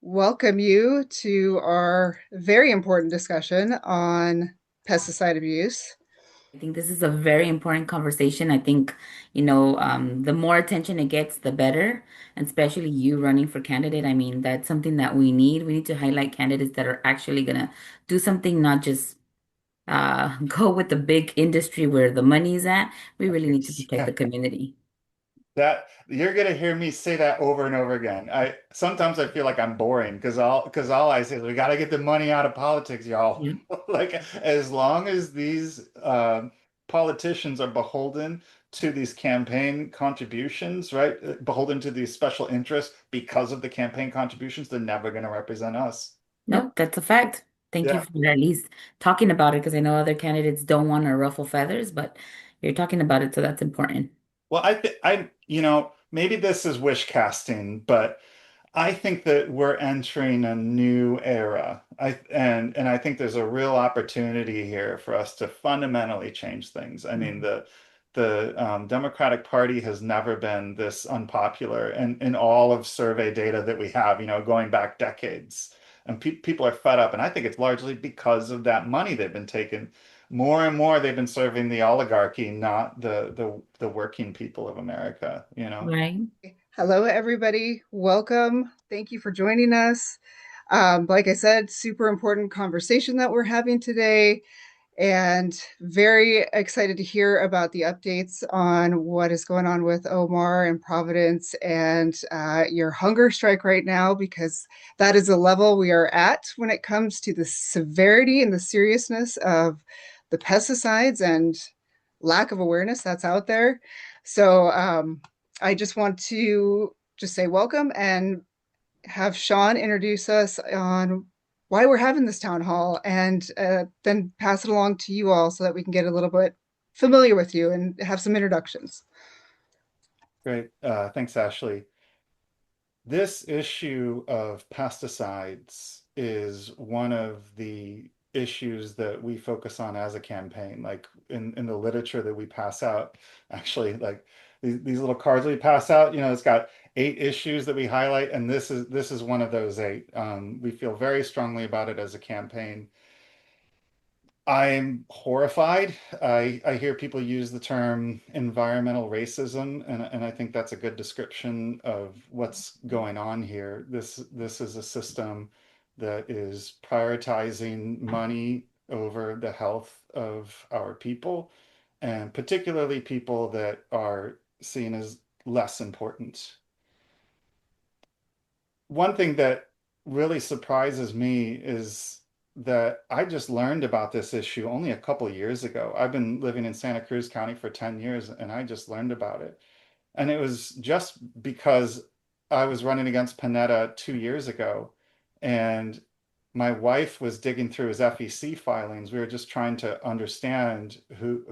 welcome you to our very important discussion on pesticide abuse. I think this is a very important conversation. I think, the more attention it gets, the better. And especially you running for candidate. I mean, that's something that we need. We need to highlight candidates that are actually gonna do something, not just go with the big industry where the money's at. We really need to protect the community. That you're gonna hear me say that over and over again. I sometimes I feel like I'm boring because all I say is we got to get the money out of politics, y'all. Yeah. Like as long as these politicians are beholden to these campaign contributions, right? Beholden to these special interests because of the campaign contributions, they're never going to represent us. No, that's a fact. Thank you Yeah. for at least talking about it because I know other candidates don't want to ruffle feathers, but you're talking about it, so that's important. Well, maybe this is wish casting, but I think that we're entering a new era. And I think there's a real opportunity here for us to fundamentally change things. I mean, the Democratic Party has never been this unpopular, and in all of survey data that we have, going back decades. And people are fed up, and I think it's largely because of that money they've been taking. More and more, they've been serving the oligarchy, not the working people of America. Right? Hello, everybody. Welcome. Thank you for joining us. Like I said, super important conversation that we're having today, and very excited to hear about the updates on what is going on with Omar and Providence and your hunger strike right now, because that is the level we are at when it comes to the severity and the seriousness of the pesticides and lack of awareness that's out there. So I just want to just say welcome and have Sean introduce us on why we're having this town hall, and then pass it along to you all so that we can get a little bit familiar with you and have some introductions. Great. Thanks, Ashley. This issue of pesticides is one of the issues that we focus on as a campaign. Like in the literature that we pass out, actually, like these little cards that we pass out, it's got 8 issues that we highlight, and this is one of those 8. We feel very strongly about it as a campaign. I'm horrified. I hear people use the term environmental racism, and I think that's a good description of what's going on here. This is a system that is prioritizing money over the health of our people, and particularly people that are seen as less important. One thing that really surprises me is that I just learned about this issue only a couple years ago. I've been living in Santa Cruz County for 10 years and I just learned about it. And it was just because I was running against Panetta 2 years ago and my wife was digging through his FEC filings. We were just trying to understand who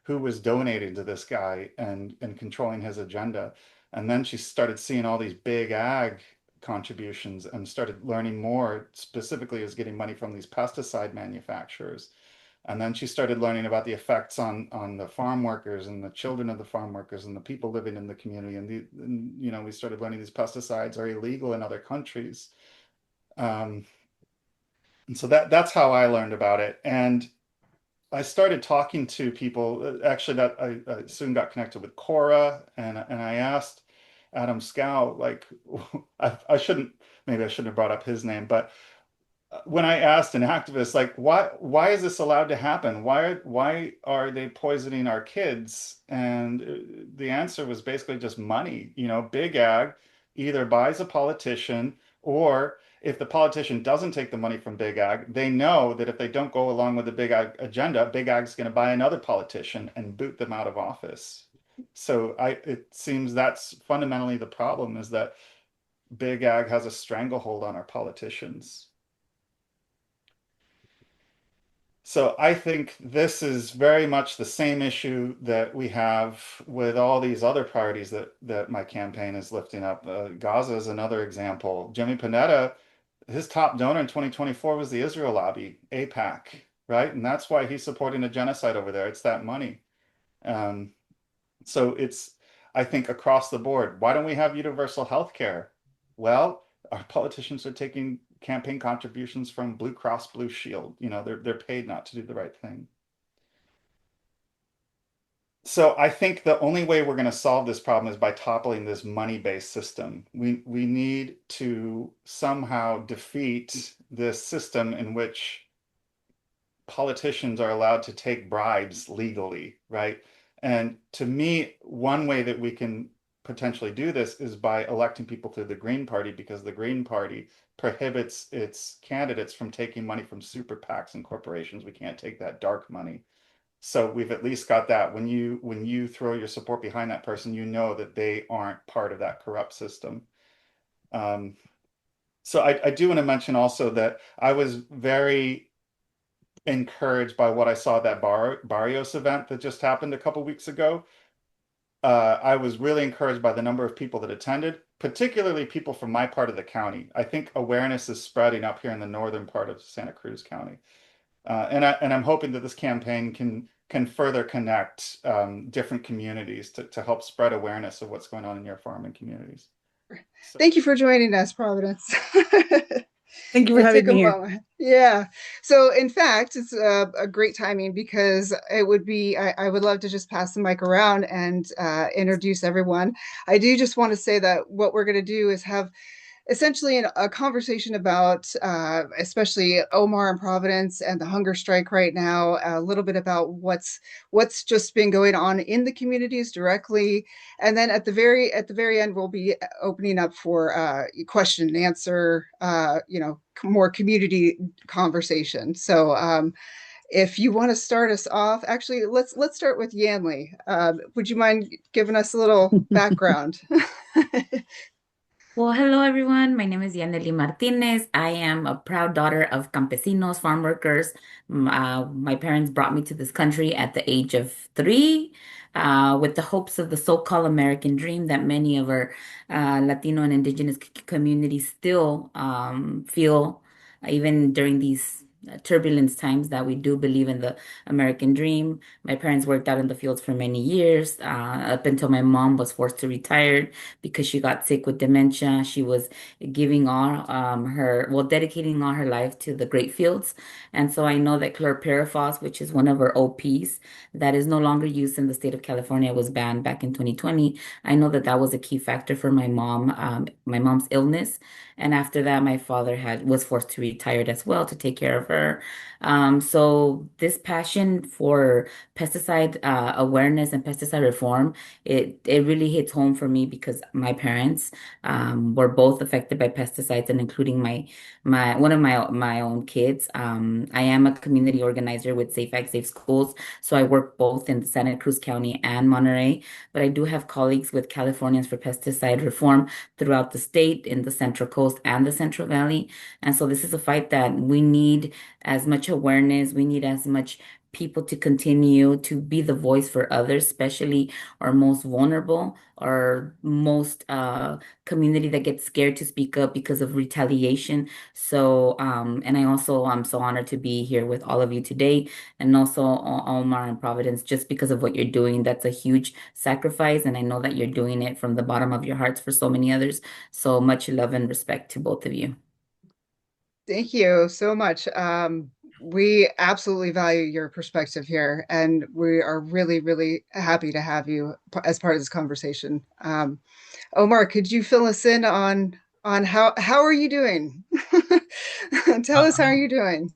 was donating to this guy and controlling his agenda. And then she started seeing all these big ag contributions and started learning more specifically as getting money from these pesticide manufacturers. And then she started learning about the effects on the farm workers and the children of the farm workers and the people living in the community. And we started learning these pesticides are illegal in other countries. Um, and so that's how I learned about it. And I started talking to people. Actually, that I soon got connected with Cora, and I asked Adam Scow, like, I shouldn't, maybe I shouldn't have brought up his name, but when I asked an activist, like, why is this allowed to happen? Why are they poisoning our kids? And the answer was basically just money. Big ag either buys a politician, or if the politician doesn't take the money from big ag, they know that if they don't go along with the big ag agenda, big ag's going to buy another politician and boot them out of office. So it seems that's fundamentally the problem, is that big ag has a stranglehold on our politicians. So I think this is very much the same issue that we have with all these other priorities that my campaign is lifting up. Gaza is another example. Jimmy Panetta, his top donor in 2024 was the Israel lobby, AIPAC, right? And that's why he's supporting a genocide over there. It's that money. Um, so it's, I think, across the board. Why don't we have universal health care? Well, Our politicians are taking campaign contributions from Blue Cross Blue Shield. They're paid not to do the right thing. So I think the only way we're going to solve this problem is by toppling this money-based system. We need to somehow defeat this system in which politicians are allowed to take bribes legally, right? And to me, one way that we can potentially do this is by electing people through the Green Party, because the Green Party prohibits its candidates from taking money from super PACs and corporations. We can't take that dark money. So we've at least got that. When you throw your support behind that person, you know that they aren't part of that corrupt system. Um, so I do want to mention also that I was very encouraged by what I saw at that Barrios event that just happened a couple weeks ago. I was really encouraged by the number of people that attended, particularly people from my part of the county. I think awareness is spreading up here in the northern part of Santa Cruz County. And I'm hoping that this campaign can further connect different communities to help spread awareness of what's going on in your farming communities. So, Thank you for joining us, Providence. Thank you for It having took a me here. moment. Yeah. So, in fact, it's a great timing because it would be, I would love to just pass the mic around and introduce everyone. I do just want to say that what we're going to do is have essentially a conversation about especially Omar and Providence and the hunger strike right now, a little bit about what's just been going on in the communities directly, and then at the very end we'll be opening up for question and answer, more community conversation. So if you want to start us off, actually let's start with Yanli. Would you mind giving us a little background? Well, hello everyone. My name is Yaneli Martinez. I am a proud daughter of campesinos, farm workers. My parents brought me to this country at the age of 3, with the hopes of the so-called American dream that many of our Latino and Indigenous communities still feel, even during these turbulence times, that we do believe in the American dream. My parents worked out in the fields for many years, up until my mom was forced to retire because she got sick with dementia. She was giving all dedicating all her life to the grape fields. And so I know that chlorpyrifos, which is one of our OPs that is no longer used in the state of California, was banned back in 2020. I know that that was a key factor for my mom's illness. And after that, my father was forced to retire as well to take care of her. So this passion for pesticide awareness and pesticide reform, it really hits home for me because my parents were both affected by pesticides, and including my one of my own kids. I am a community organizer with Safe Ag Safe Schools, so I work both in Santa Cruz County and Monterey. But I do have colleagues with Californians for Pesticide Reform throughout the state, in the Central Coast and the Central Valley. And so this is a fight that we need as much awareness. We need as much people to continue to be the voice for others, especially our most vulnerable, our most community that gets scared to speak up because of retaliation. So, and I also am so honored to be here with all of you today, and also Omar and Providence, just because of what you're doing. That's a huge sacrifice, and I know that you're doing it from the bottom of your hearts for so many others. So much love and respect to both of you. Thank you so much. We absolutely value your perspective here, and we are really, really happy to have you as part of this conversation. Omar, could you fill us in on how are you doing? Tell us how are I'm you doing?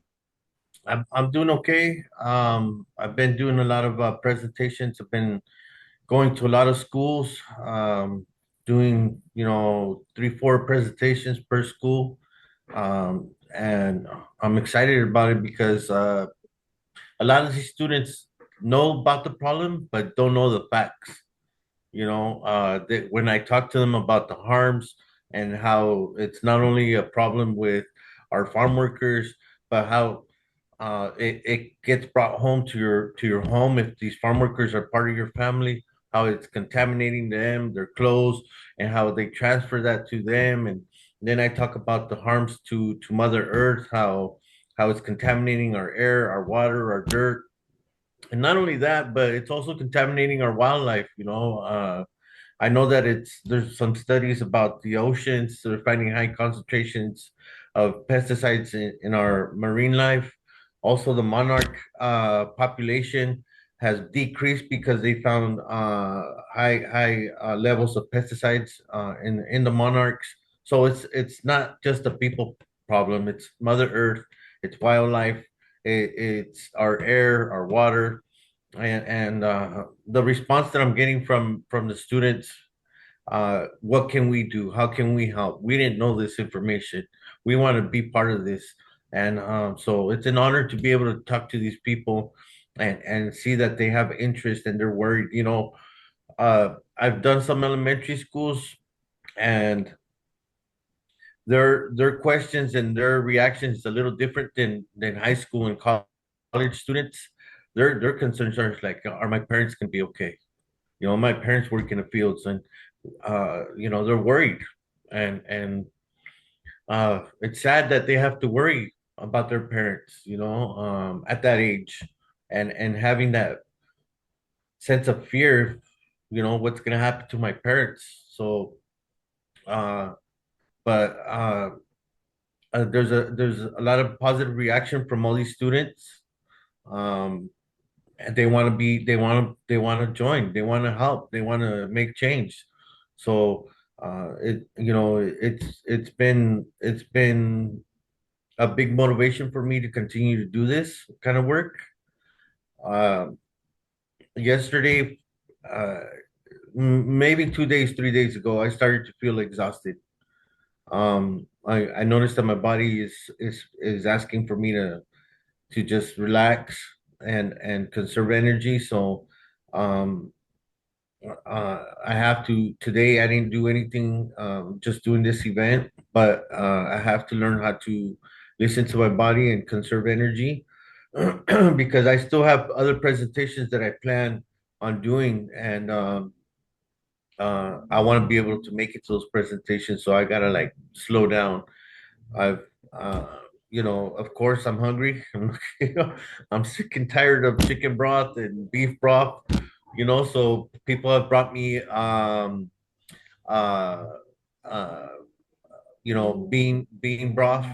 I'm doing okay. I've been doing a lot of presentations. I've been going to a lot of schools, doing 3, 4 presentations per school, and I'm excited about it because a lot of these students know about the problem but don't know the facts. When I talk to them about the harms and how it's not only a problem with our farm workers, but how it gets brought home to your home if these farm workers are part of your family, how it's contaminating them, their clothes, and how they transfer that to them. And then I talk about the harms to Mother Earth, how it's contaminating our air, our water, our dirt, and not only that, but it's also contaminating our wildlife. I know that there's some studies about the oceans. They're finding high concentrations of pesticides in our marine life. Also, the monarch population has decreased because they found high levels of pesticides in the monarchs. So it's not just a people problem. It's Mother Earth, it's wildlife, it's our air, our water, and the response that I'm getting from the students, what can we do? How can we help? We didn't know this information. We want to be part of this, and so it's an honor to be able to talk to these people and see that they have interest and they're worried. I've done some elementary schools, and their questions and their reactions is a little different than high school and college students. Their concerns are like, are my parents gonna be okay? My parents work in the fields, and they're worried, and it's sad that they have to worry about their parents, at that age, and having that sense of fear, what's gonna happen to my parents. So, uh, but there's a lot of positive reaction from all these students. And they want to join, they want to help, they want to make change. So it's been a big motivation for me to continue to do this kind of work. uh Yesterday, uh maybe 2 days, 3 days ago, I started to feel exhausted. I noticed that my body is asking for me to just relax and conserve energy. So um, I have to today. I didn't do anything, just doing this event, but I have to learn how to listen to my body and conserve energy because I still have other presentations that I plan on doing, and I want to be able to make it to those presentations. So I gotta like slow down. I've, uh, of course, I'm hungry. I'm sick and tired of chicken broth and beef broth. So people have brought me, uh, uh, bean broth,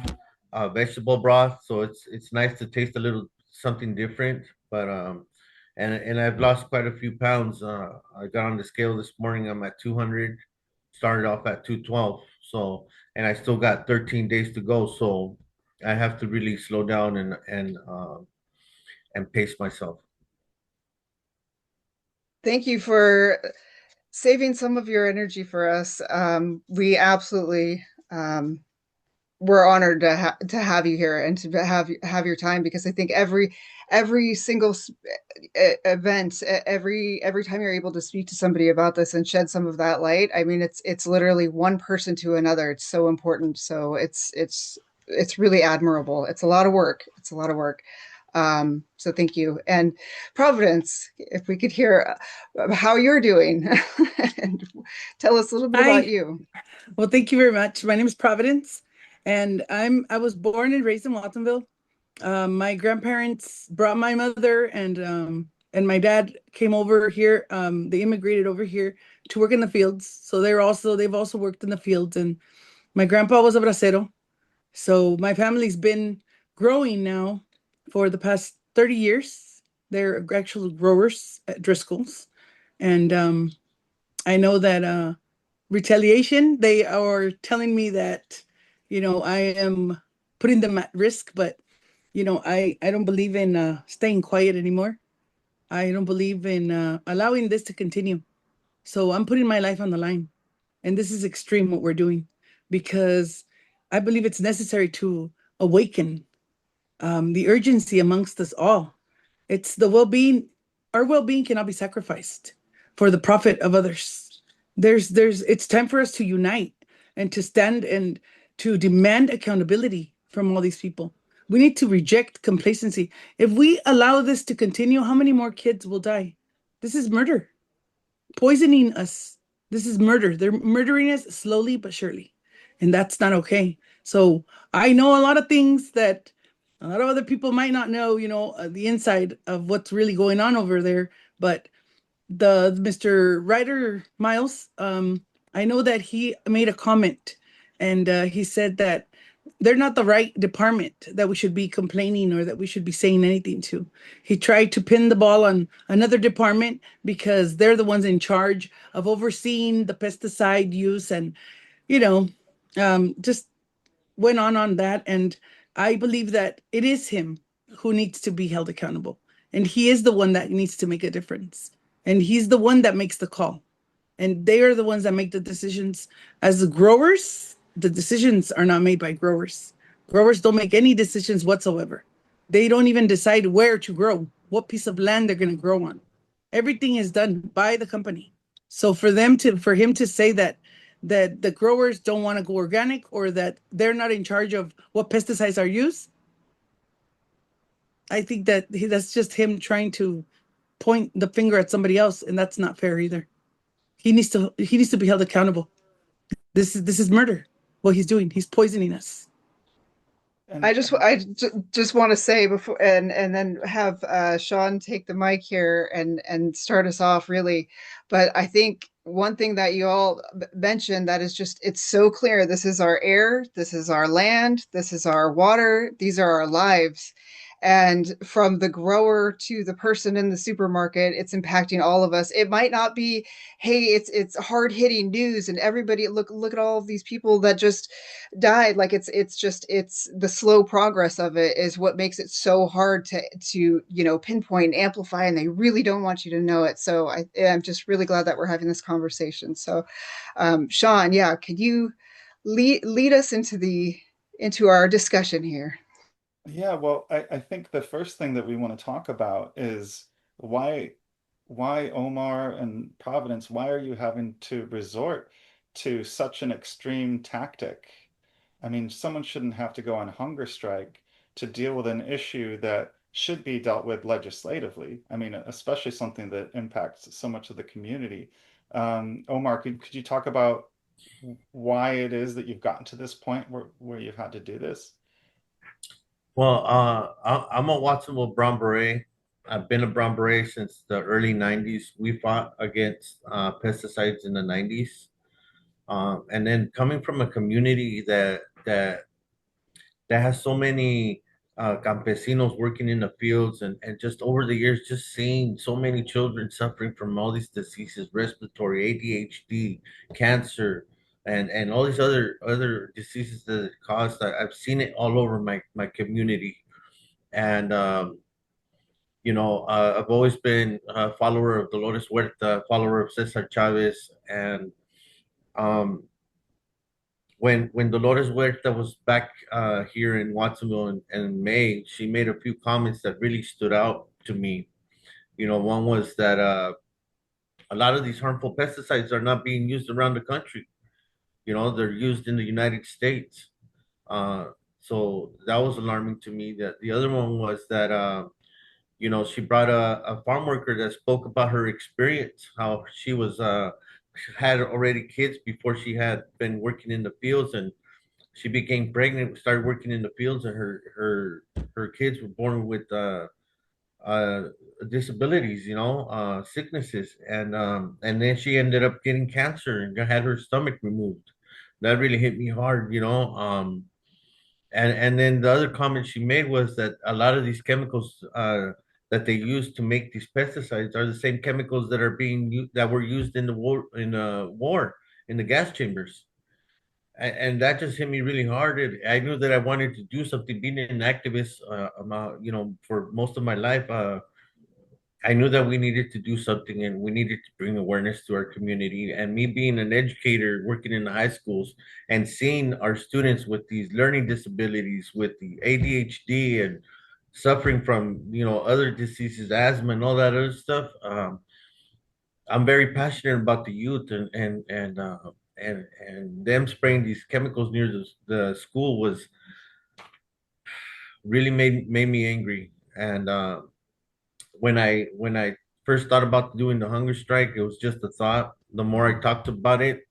vegetable broth. So it's nice to taste a little something different. But and I've lost quite a few pounds. I got on the scale this morning. I'm at 200. Started off at 212. So, and I still got 13 days to go. So I have to really slow down and pace myself. Thank you for saving some of your energy for us. We absolutely we're honored to have you here and to have your time, because I think every single event, every time you're able to speak to somebody about this and shed some of that light, I mean, it's literally one person to another. It's so important. So it's really admirable. It's a lot of work. It's a lot of work. So thank you. And Providence, if we could hear how you're doing and tell us a little bit about Hi. you. Well, thank you very much. My name is Providence, and I was born and raised in Watsonville. My grandparents brought my mother and my dad came over here. They immigrated over here to work in the fields. So they've also worked in the fields. And my grandpa was a bracero. So my family's been growing now for the past 30 years. They're actual growers at Driscoll's. And I know that retaliation, they are telling me that, I am putting them at risk, but I don't believe in staying quiet anymore. I don't believe in allowing this to continue. So I'm putting my life on the line. And this is extreme what we're doing, because I believe it's necessary to awaken the urgency amongst us all. It's the well-being. Our well-being cannot be sacrificed for the profit of others. It's time for us to unite and to stand and to demand accountability from all these people. We need to reject complacency. If we allow this to continue, how many more kids will die? This is murder, poisoning us. This is murder. They're murdering us slowly but surely. And that's not okay. So I know a lot of things that a lot of other people might not know, the inside of what's really going on over there. But the Mr. Ryder Miles, I know that he made a comment, and he said that they're not the right department that we should be complaining or that we should be saying anything to. He tried to pin the ball on another department because they're the ones in charge of overseeing the pesticide use, and you know, just went on that. And I believe that it is him who needs to be held accountable. And he is the one that needs to make a difference. And he's the one that makes the call. And they are the ones that make the decisions. As the growers, the decisions are not made by growers. Growers don't make any decisions whatsoever. They don't even decide where to grow, what piece of land they're going to grow on. Everything is done by the company. So for him to say that the growers don't want to go organic or that they're not in charge of what pesticides are used, I think that that's just him trying to point the finger at somebody else, and that's not fair either. He needs to be held accountable. This is murder. What he's doing, he's poisoning us. And Just want to say before, and then have Sean take the mic here and start us off really. But I think one thing that you all mentioned that is just it's so clear. This is our air, this is our land, this is our water, these are our lives. And from the grower to the person in the supermarket, it's impacting all of us. It might not be, hey, it's hard hitting news, and everybody look at all of these people that just died. Like it's the slow progress of it is what makes it so hard to pinpoint and amplify, and they really don't want you to know it. So I'm just really glad that we're having this conversation. So Sean, yeah, could you lead us into our discussion here? yeah, well, I think the first thing that we want to talk about is why why Omar and Providence, why are you having to resort to such an extreme tactic? I mean, someone shouldn't have to go on hunger strike to deal with an issue that should be dealt with legislatively. I mean, especially something that impacts so much of the community. Omar, could you talk about why it is that you've gotten to this point where you've had to do this? Well, I'm a Watsonville Brown Beret. I've been a Brown Beret since the early 90s. We fought against pesticides in the 90s. And then coming from a community that has so many campesinos working in the fields, and just over the years, just seeing so many children suffering from all these diseases, respiratory, ADHD, cancer, and all these other diseases that it caused. I've seen it all over my community. And I've always been a follower of Dolores Huerta, follower of Cesar Chavez. And um, when Dolores Huerta was back here in Watsonville in May, she made a few comments that really stood out to me. One was that a lot of these harmful pesticides are not being used around the country. They're used in the United States. Uh, so that was alarming to me. That the other one was that she brought a farm worker that spoke about her experience, how she was had already kids before she had been working in the fields, and she became pregnant, started working in the fields, and her kids were born with uh, disabilities, sicknesses, and then she ended up getting cancer and had her stomach removed. That really hit me hard. And then the other comment she made was that a lot of these chemicals that they use to make these pesticides are the same chemicals that are that were used in the war in the gas chambers. And that just hit me really hard. I knew that I wanted to do something. Being an activist, for most of my life, I knew that we needed to do something, and we needed to bring awareness to our community. And me being an educator, working in the high schools, and seeing our students with these learning disabilities, with the ADHD, and suffering from other diseases, asthma, and all that other stuff. I'm very passionate about the youth, and them spraying these chemicals near the school was really made me angry. And when I first thought about doing the hunger strike, it was just a thought. The more I talked about it,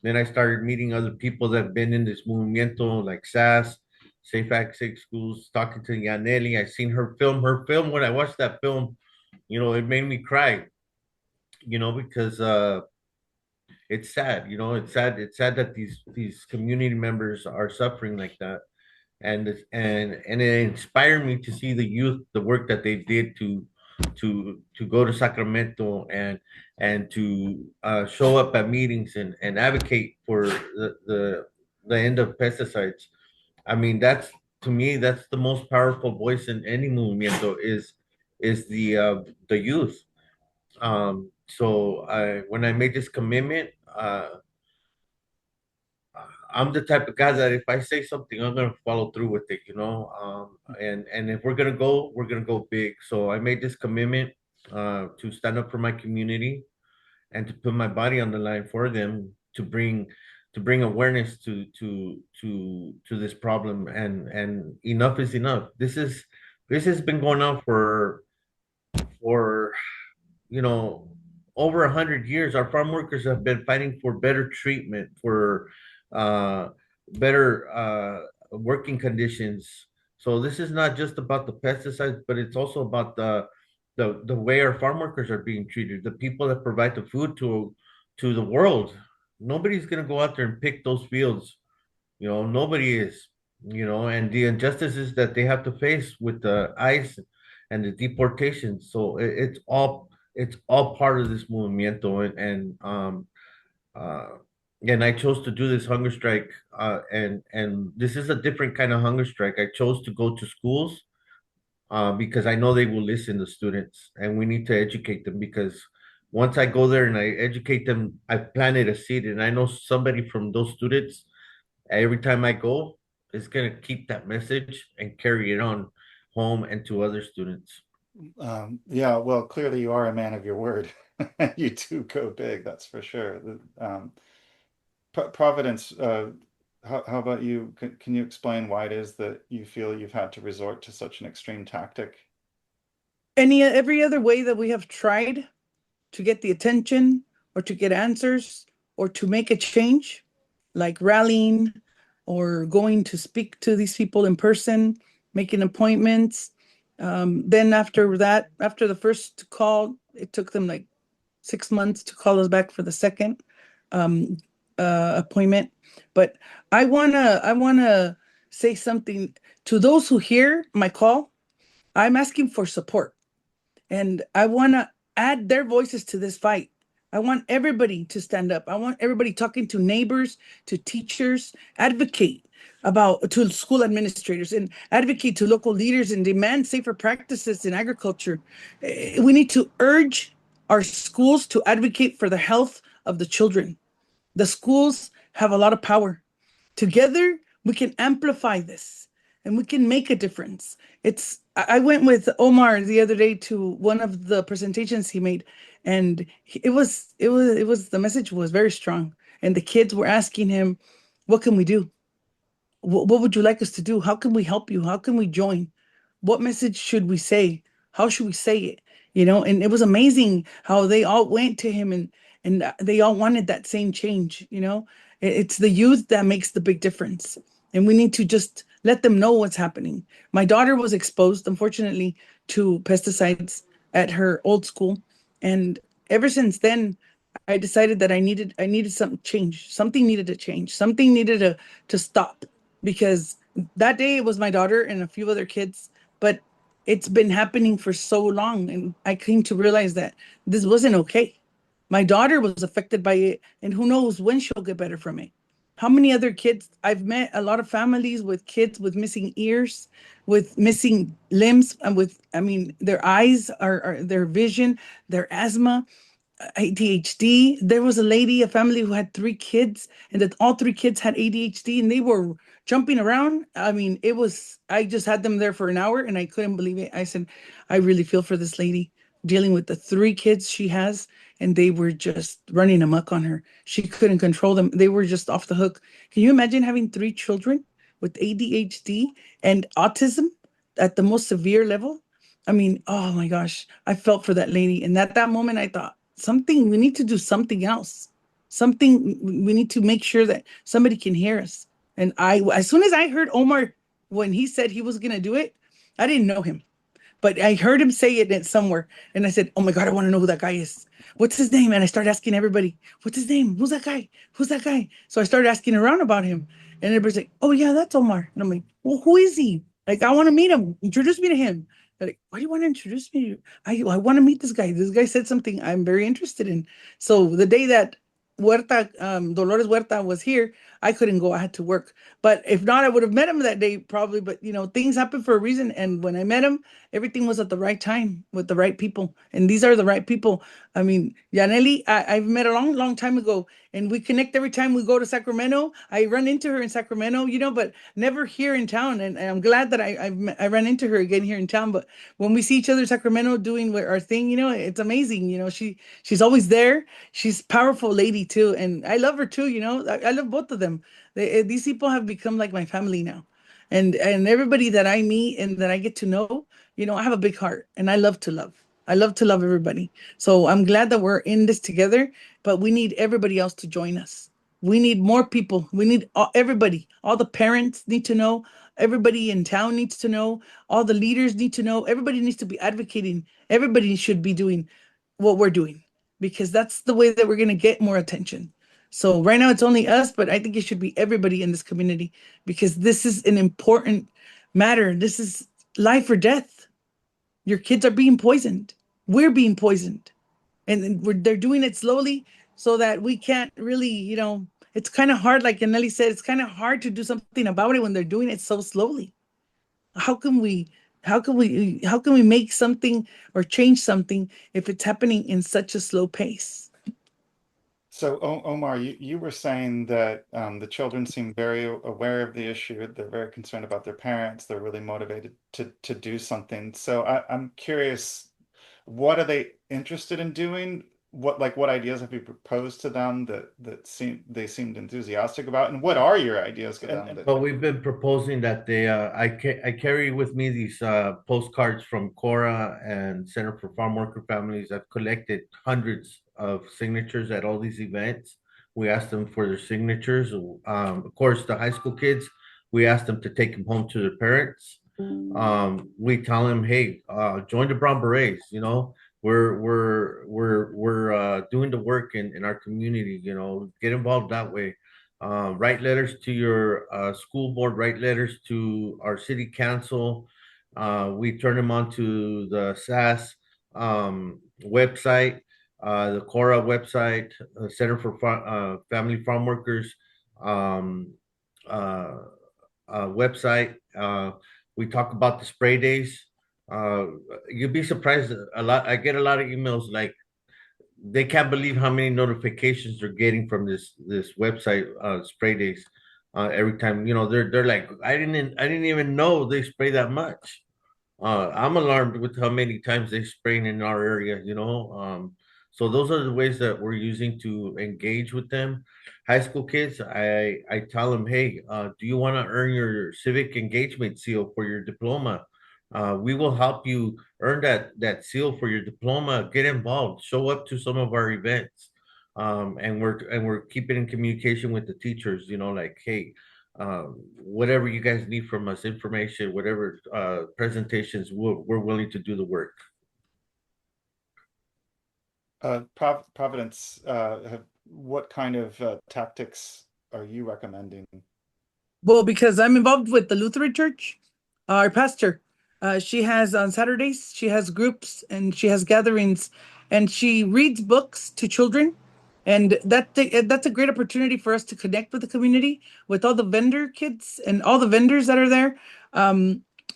then I started meeting other people that have been in this movimiento, like SAS, Safe Act Safe Schools, talking to Yaneli. I seen her film. Her film, when I watched that film, it made me cry. because it's sad. It's sad that these community members are suffering like that. And it inspired me to see the youth, the work that they did to go to Sacramento and to show up at meetings and advocate for the end of pesticides. I mean, that's to me, that's the most powerful voice in any movimiento is the youth. So when I made this commitment, I'm the type of guy that if I say something, I'm gonna follow through with it. And if we're gonna go big. So I made this commitment to stand up for my community and to put my body on the line for them to bring awareness to this problem. And enough is enough. This has been going on for you know, over 100 years. Our farm workers have been fighting for better treatment, for uh, better working conditions. So this is not just about the pesticides, but it's also about the way our farm workers are being treated, the people that provide the food to the world. Nobody's gonna go out there and pick those fields. Nobody is. And the injustices that they have to face with the ICE and the deportation. So it's all part of this movimiento, uh, and I chose to do this hunger strike, and this is a different kind of hunger strike. I chose to go to schools, because I know they will listen to students, and we need to educate them because once I go there and I educate them, I planted a seed, and I know somebody from those students, every time I go, is gonna keep that message and carry it on home and to other students. Yeah, well, clearly you are a man of your word. You do go big, that's for sure. Providence, how about you? Can you explain why it is that you feel you've had to resort to such an extreme tactic? Every other way that we have tried to get the attention or to get answers or to make a change, like rallying or going to speak to these people in person, making appointments. Then after that, after the first call, it took them like 6 months to call us back for the second um, appointment. But I wanna say something to those who hear my call. I'm asking for support. And I want to add their voices to this fight. I want everybody to stand up. I want everybody talking to neighbors, to teachers, advocate about to school administrators and advocate to local leaders and demand safer practices in agriculture. We need to urge our schools to advocate for the health of the children. The schools have a lot of power. Together, we can amplify this and we can make a difference. I went with Omar the other day to one of the presentations he made, and the message was very strong. And the kids were asking him, what can we do? What would you like us to do? How can we help you? How can we join? What message should we say? How should we say it? And it was amazing how they all went to him and they all wanted that same change. It's the youth that makes the big difference. And we need to just let them know what's happening. My daughter was exposed, unfortunately, to pesticides at her old school. And ever since then, I decided that I needed some change. Something needed to change. Something needed to stop because that day it was my daughter and a few other kids, but it's been happening for so long. And I came to realize that this wasn't okay. My daughter was affected by it, and who knows when she'll get better from it. How many other kids? I've met a lot of families with kids with missing ears, with missing limbs, and I mean, their eyes are their vision, their asthma, ADHD. There was a family who had 3 kids, and that all 3 kids had ADHD, and they were jumping around. I mean, I just had them there for an hour, and I couldn't believe it. I said, I really feel for this lady dealing with the 3 kids she has, and they were just running amok on her. She couldn't control them. They were just off the hook. Can you imagine having 3 children with ADHD and autism at the most severe level? I mean, oh my gosh, I felt for that lady. And at that moment, I thought, we need to do something else. We need to make sure that somebody can hear us. And as soon as I heard Omar, when he said he was going to do it, I didn't know him. but I heard him say it somewhere, and I said, "Oh my God, I want to know who that guy is. What's his name?" And I started asking everybody, "What's his name? Who's that guy? Who's that guy?" So I started asking around about him, and everybody's like, "Oh yeah, that's Omar." And I'm like, "Well, who is he? Like, I want to meet him. Introduce me to him." They're like, "Why do you want to introduce me? I want to meet this guy. This guy said something I'm very interested in." So the day that Dolores Huerta was here, I couldn't go. I had to work. But if not, I would have met him that day probably. But things happen for a reason. And when I met him, everything was at the right time with the right people. And these are the right people. I mean, Yaneli, I've met a long, long time ago, and we connect every time we go to Sacramento. I run into her in Sacramento, but never here in town. And I'm glad that I ran into her again here in town. But when we see each other in Sacramento doing our thing, it's amazing. She's always there. She's a powerful lady too, and I love her too. I love both of them. These people have become like my family now, and everybody that I meet and that I get to know, I have a big heart, and I love to love. I love to love everybody. So I'm glad that we're in this together, but we need everybody else to join us. We need more people. We need everybody. All the parents need to know. Everybody in town needs to know. All the leaders need to know. Everybody needs to be advocating. Everybody should be doing what we're doing, because that's the way that we're going to get more attention. So right now it's only us, but I think it should be everybody in this community, because this is an important matter. This is life or death. Your kids are being poisoned. We're being poisoned. And they're doing it slowly so that we can't really, it's kind of hard. Like Nelly said, it's kind of hard to do something about it when they're doing it so slowly. How can we how can we make something or change something if it's happening in such a slow pace? So, Omar, you were saying that the children seem very aware of the issue. They're very concerned about their parents. They're really motivated to do something. So I'm curious, what are they interested in doing? What ideas have you proposed to them they seemed enthusiastic about? And what are your ideas to them Well, we've been proposing that I carry with me these postcards from Cora and Center for Farm Worker Families. I've collected hundreds of signatures at all these events. We asked them for their signatures. Of course, the high school kids, we asked them to take them home to their parents. We tell them, hey, join the Brown Berets. We're doing the work in our community. Get involved that way. Write letters to your school board, write letters to our city council. We turn them onto the SAS website, the Cora website, Center for Family Farm Workers uh, website. We talk about the spray days. Uh, you'd be surprised a lot. I get a lot of emails like they can't believe how many notifications they're getting from this website, spray days. Every time, they're like, I didn't even know they spray that much. I'm alarmed with how many times they spraying in our area. So those are the ways that we're using to engage with them. High school kids, I tell them, hey, do you want to earn your civic engagement seal for your diploma? We will help you earn that seal for your diploma. Get involved, show up to some of our events. And we're keeping in communication with the teachers, like, hey, whatever you guys need from us, information, whatever presentations, we're willing to do the work. Providence, what kind of tactics are you recommending? Well, because I'm involved with the Lutheran Church, our pastor, she has on Saturdays, she has groups and she has gatherings, and she reads books to children. And that's a great opportunity for us to connect with the community, with all the vendor kids and all the vendors that are there.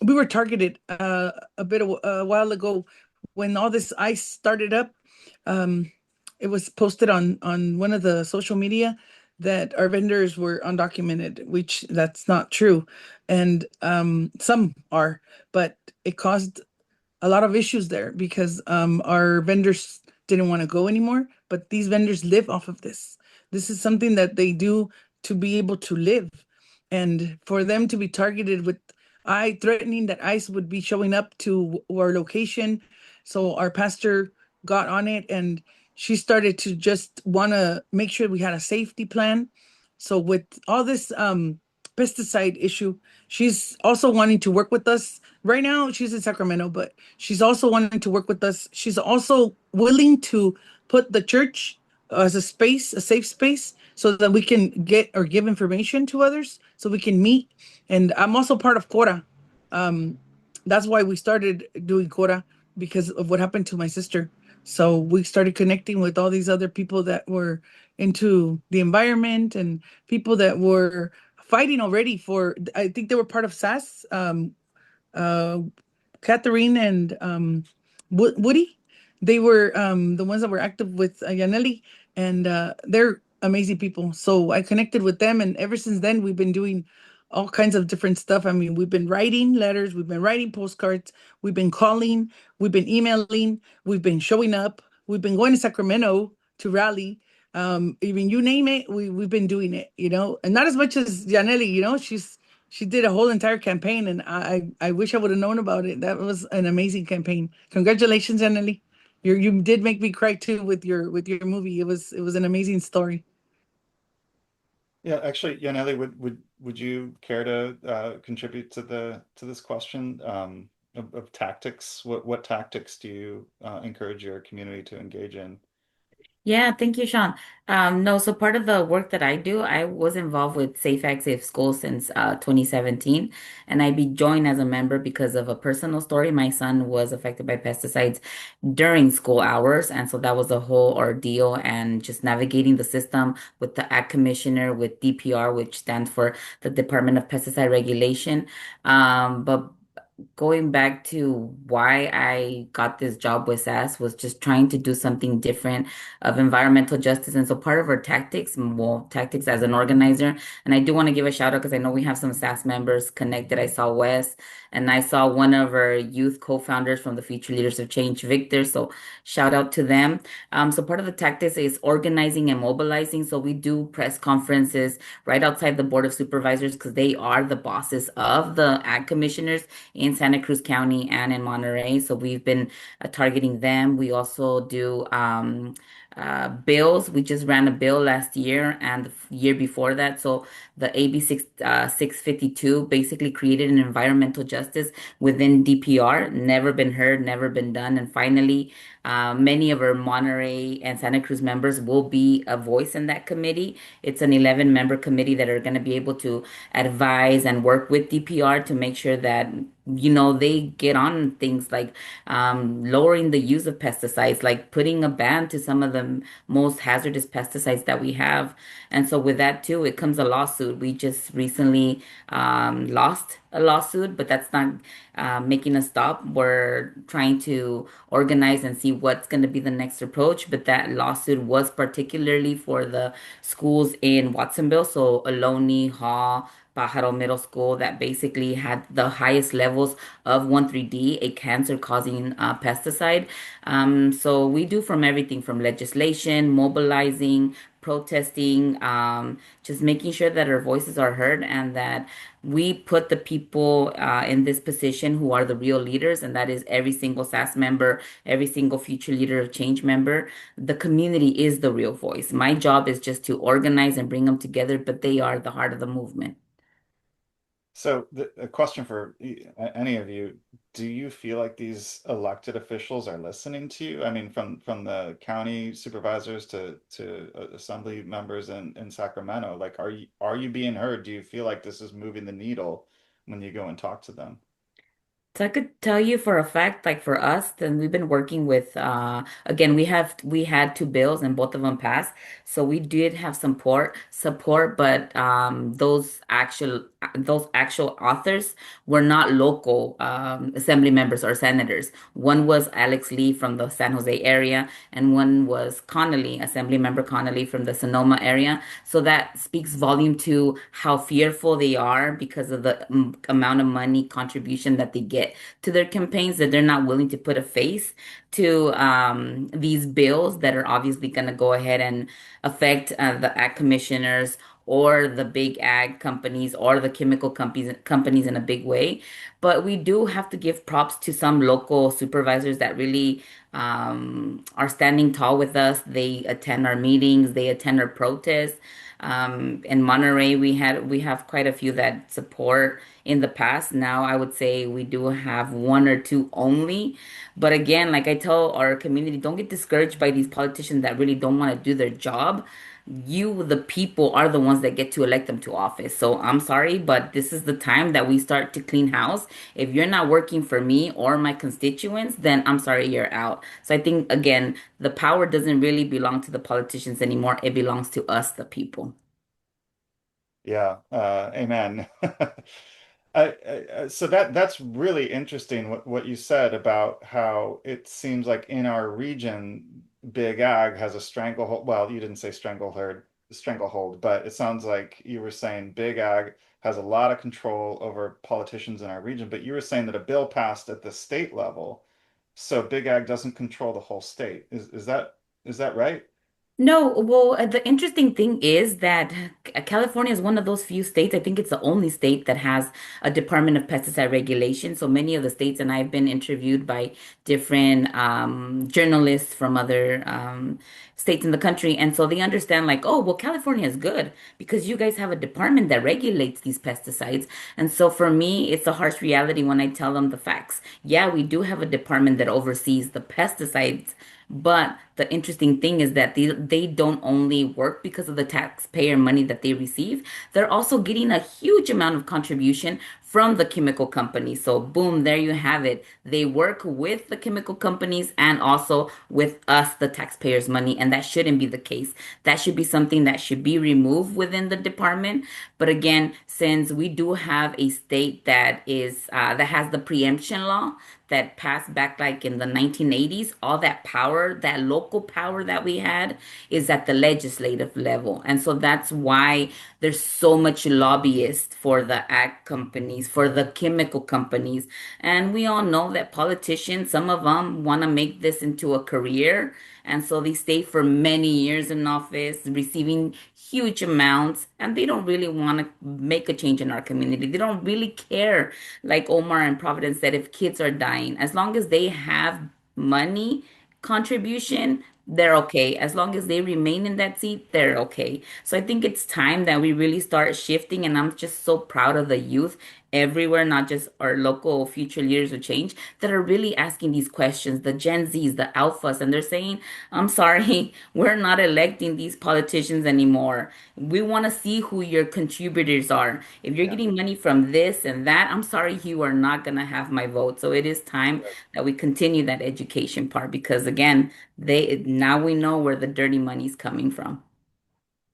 We were targeted a while ago when all this ice started up. Um, it was posted on one of the social media that our vendors were undocumented, which that's not true. And some are, but it caused a lot of issues there because our vendors didn't want to go anymore. But these vendors live off of this. This is something that they do to be able to live. And for them to be targeted with threatening that ICE would be showing up to our location. So our pastor got on it, and she started to just want to make sure we had a safety plan. So with all this pesticide issue. She's also wanting to work with us. Right now, she's in Sacramento, but she's also wanting to work with us. She's also willing to put the church as a space, a safe space, so that we can get or give information to others, so we can meet. And I'm also part of Cora. Um, that's why we started doing Cora, because of what happened to my sister. So we started connecting with all these other people that were into the environment and people that were fighting already for, I think they were part of SAS, uh, Catherine and Woody. They were the ones that were active with Yaneli, and they're amazing people. So I connected with them, and ever since then, we've been doing all kinds of different stuff. I mean, we've been writing letters, we've been writing postcards, we've been calling, we've been emailing, we've been showing up, we've been going to Sacramento to rally. Even you name it, we've been doing it, and not as much as Yaneli, she did a whole entire campaign, and I wish I would have known about it. That was an amazing campaign. Congratulations, Emily. You did make me cry too with your movie. It was an amazing story. Yeah, actually, Yaneli, would you care to contribute to this question of tactics? What tactics do you encourage your community to engage in? Yeah, thank you, Sean. No, so part of the work that I do, I was involved with Safe Active School since 2017, and I be joined as a member because of a personal story. My son was affected by pesticides during school hours, and so that was a whole ordeal and just navigating the system with the Ag Commissioner, with DPR, which stands for the Department of Pesticide Regulation. But going back to why I got this job with SAS was just trying to do something different of environmental justice. And so part of our tactics, well, tactics as an organizer, and I do want to give a shout out because I know we have some SAS members connected. I saw Wes and I saw one of our youth co-founders from the Future Leaders of Change, Victor. So shout out to them. So part of the tactics is organizing and mobilizing. So we do press conferences right outside the Board of Supervisors because they are the bosses of the ag commissioners in Santa Cruz County and in Monterey. So we've been targeting them. We also do bills. We just ran a bill last year and the year before that. So the AB 652 basically created an environmental justice within DPR. Never been heard, never been done. And finally, many of our Monterey and Santa Cruz members will be a voice in that committee. It's an 11-member committee that are going to be able to advise and work with DPR to make sure that they get on things like lowering the use of pesticides, like putting a ban to some of the most hazardous pesticides that we have. And so with that too, it comes a lawsuit. We just recently lost a lawsuit, but that's not making us stop. We're trying to organize and see what's going to be the next approach. But that lawsuit was particularly for the schools in Watsonville, so Ohlone, Hall, Pajaro Middle School, that basically had the highest levels of 1,3-D, a cancer-causing pesticide. So we do from everything from legislation, mobilizing, protesting, just making sure that our voices are heard and that we put the people in this position who are the real leaders, and that is every single SAS member, every single future leader of change member. The community is the real voice. My job is just to organize and bring them together, but they are the heart of the movement. So a question for any of you, do you feel like these elected officials are listening to you? I mean, from the county supervisors to assembly members in Sacramento, like are you being heard? Do you feel like this is moving the needle when you go and talk to them? So I could tell you for a fact, like for us, then we've been working with again, we had two bills and both of them passed. So we did have support, but those actual authors were not local assembly members or senators. One was Alex Lee from the San Jose area, and one was Connolly, Assembly Member Connolly from the Sonoma area. So that speaks volume to how fearful they are because of the amount of money contribution that they get to their campaigns, that they're not willing to put a face to these bills that are obviously going to go ahead and affect the ag commissioners or the big ag companies or the chemical companies in a big way. But we do have to give props to some local supervisors that really are standing tall with us. They attend our meetings, they attend our protests. In Monterey, we have quite a few that support in the past. Now I would say we do have one or two only. But again, like I tell our community, don't get discouraged by these politicians that really don't want to do their job. You, the people, are the ones that get to elect them to office. So I'm sorry, but this is the time that we start to clean house. If you're not working for me or my constituents, then I'm sorry, you're out. So I think, again, the power doesn't really belong to the politicians anymore. It belongs to us, the people. Yeah, amen. So that's really interesting what you said about how it seems like in our region, big ag has a stranglehold. Well, you didn't say stranglehold, but it sounds like you were saying big ag has a lot of control over politicians in our region. But you were saying that a bill passed at the state level, so big ag doesn't control the whole state. Is that right? No, well, the interesting thing is that California is one of those few states. I think it's the only state that has a Department of Pesticide Regulation. So many of the states, and I've been interviewed by different journalists from other states in the country, and so they understand, like, oh, well, California is good because you guys have a department that regulates these pesticides. And so for me, it's a harsh reality when I tell them the facts. Yeah, we do have a department that oversees the pesticides, but the interesting thing is that they don't only work because of the taxpayer money that they receive, they're also getting a huge amount of contribution from the chemical companies. So, boom, there you have it. They work with the chemical companies and also with us, the taxpayers' money. And that shouldn't be the case. That should be something that should be removed within the department. But again, since we do have a state that has the preemption law, that passed back like in the 1980s, all that power, that local power that we had is at the legislative level. And so that's why there's so much lobbyists for the ag companies, for the chemical companies. And we all know that politicians, some of them want to make this into a career. And so they stay for many years in office, receiving huge amounts, and they don't really want to make a change in our community. They don't really care, like Omar and Providence said, if kids are dying, as long as they have money contribution, they're okay. As long as they remain in that seat, they're okay. So I think it's time that we really start shifting, and I'm just so proud of the youth everywhere, not just our local future leaders of change, that are really asking these questions, the Gen Zs, the alphas, and they're saying, I'm sorry, we're not electing these politicians anymore. We want to see who your contributors are. If you're Yeah. getting money from this and that, I'm sorry, you are not going to have my vote. So it is time that we continue that education part because again, they now we know where the dirty money's coming from.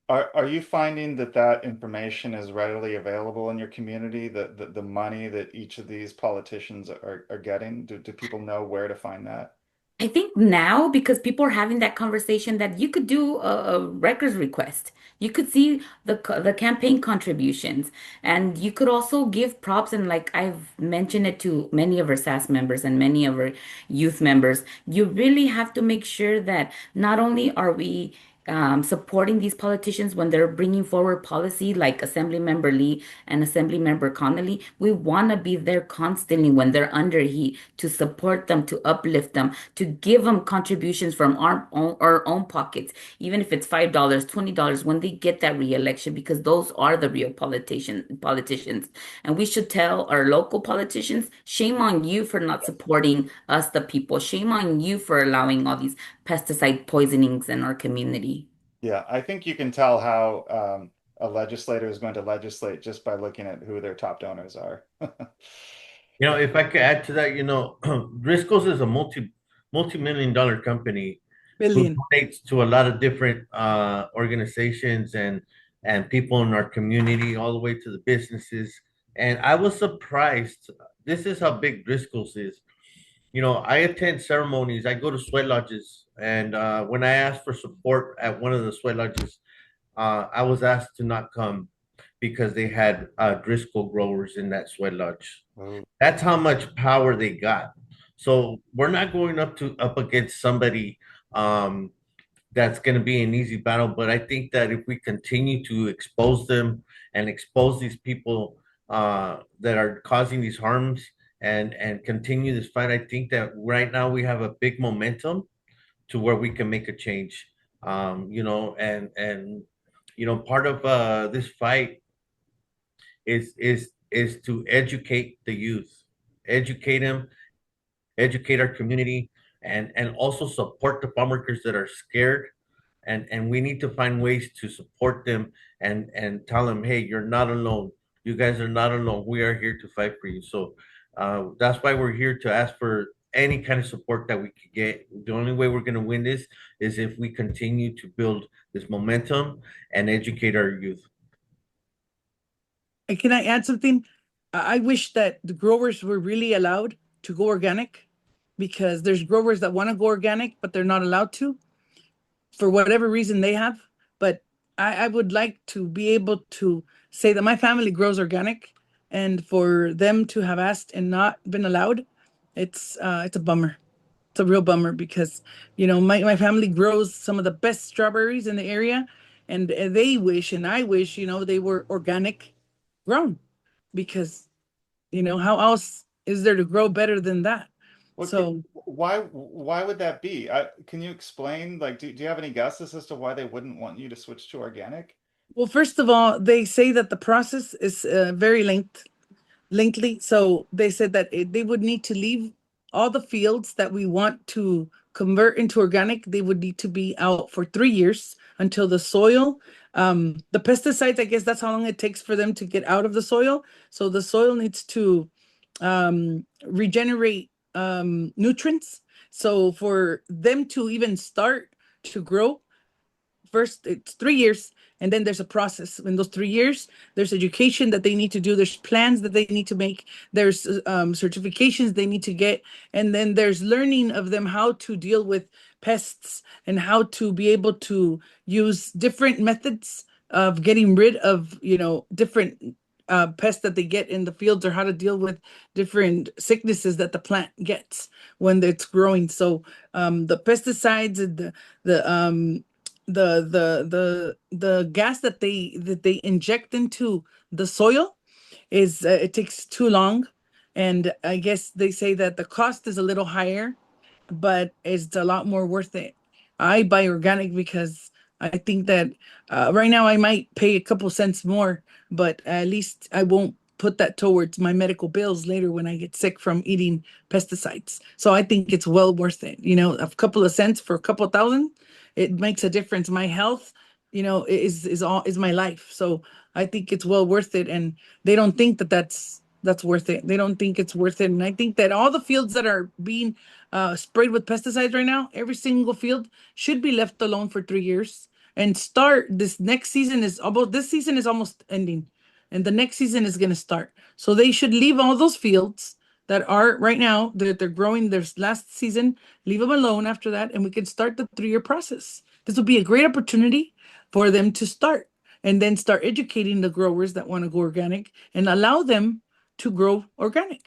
Are you finding that information is readily available in your community, the money that each of these politicians are getting? Do people know where to find that? I think now because people are having that conversation that you could do a records request. You could see the campaign contributions, and you could also give props. And like I've mentioned it to many of our SAS members and many of our youth members, you really have to make sure that not only are we supporting these politicians when they're bringing forward policy like Assemblymember Lee and Assemblymember Connolly. We want to be there constantly when they're under heat to support them, to uplift them, to give them contributions from our own pockets, even if it's $5, $20 when they get that reelection, because those are the real politicians. And we should tell our local politicians, shame on you for not supporting us, the people. Shame on you for allowing all these pesticide poisonings in our community. Yeah, I think you can tell how a legislator is going to legislate just by looking at who their top donors are. If I could add to that, Driscoll's is a multi-million dollar company who Billion. donates to a lot of different organizations and people in our community, all the way to the businesses. And I was surprised. This is how big Driscoll's is. I attend ceremonies. I go to sweat lodges, and when I asked for support at one of the sweat lodges, I was asked to not come because they had Driscoll growers in that sweat lodge. Oh, That's how much power they got. So we're not going up against somebody um, that's going to be an easy battle. But I think that if we continue to expose them and expose these people that are causing these harms and continue this fight, I think that right now we have a big momentum to where we can make a change. Part of this fight is to educate the youth, educate them, educate our community, and also support the farm workers that are scared. And we need to find ways to support them and tell them, hey, you're not alone. You guys are not alone. We are here to fight for you. So that's why we're here to ask for any kind of support that we could get. The only way we're going to win this is if we continue to build this momentum and educate our youth. And can I add something? I wish that the growers were really allowed to go organic, because there's growers that want to go organic, but they're not allowed to for whatever reason they have. But I would like to be able to say that my family grows organic, and for them to have asked and not been allowed, it's a bummer. It's a real bummer, because my family grows some of the best strawberries in the area, and they wish, and I wish, they were organic grown, because how else is there to grow better than that? Well, So, why would that be? Can you explain? Like, do you have any guesses as to why they wouldn't want you to switch to organic? well, first of all, they say that the process is very lengthy. So they said that they would need to leave all the fields that we want to convert into organic. They would need to be out for 3 years until the soil, the pesticides, I guess that's how long it takes for them to get out of the soil. So the soil needs to regenerate nutrients. So for them to even start to grow, first it's 3 years, and then there's a process. In those 3 years, there's education that they need to do, there's plans that they need to make, there's certifications they need to get, and then there's learning of them how to deal with pests and how to be able to use different methods of getting rid of different pests that they get in the fields, or how to deal with different sicknesses that the plant gets when it's growing. So the pesticides and the gas that they inject into the soil is it takes too long, and I guess they say that the cost is a little higher, but it's a lot more worth it. I buy organic because I think that right now I might pay a couple cents more, but at least I won't put that towards my medical bills later when I get sick from eating pesticides. So I think it's well worth it. A couple of cents for a couple thousand, it makes a difference. My health, is my life. So I think it's well worth it, and they don't think that that's worth it. They don't think it's worth it, and I think that all the fields that are being sprayed with pesticides right now, every single field should be left alone for 3 years and start this next season. This season is almost ending, and the next season is going to start. So they should leave all those fields that are right now that they're growing their last season, leave them alone after that, and we can start the 3 year process. This would be a great opportunity for them to start, and then start educating the growers that want to go organic and allow them to grow organic.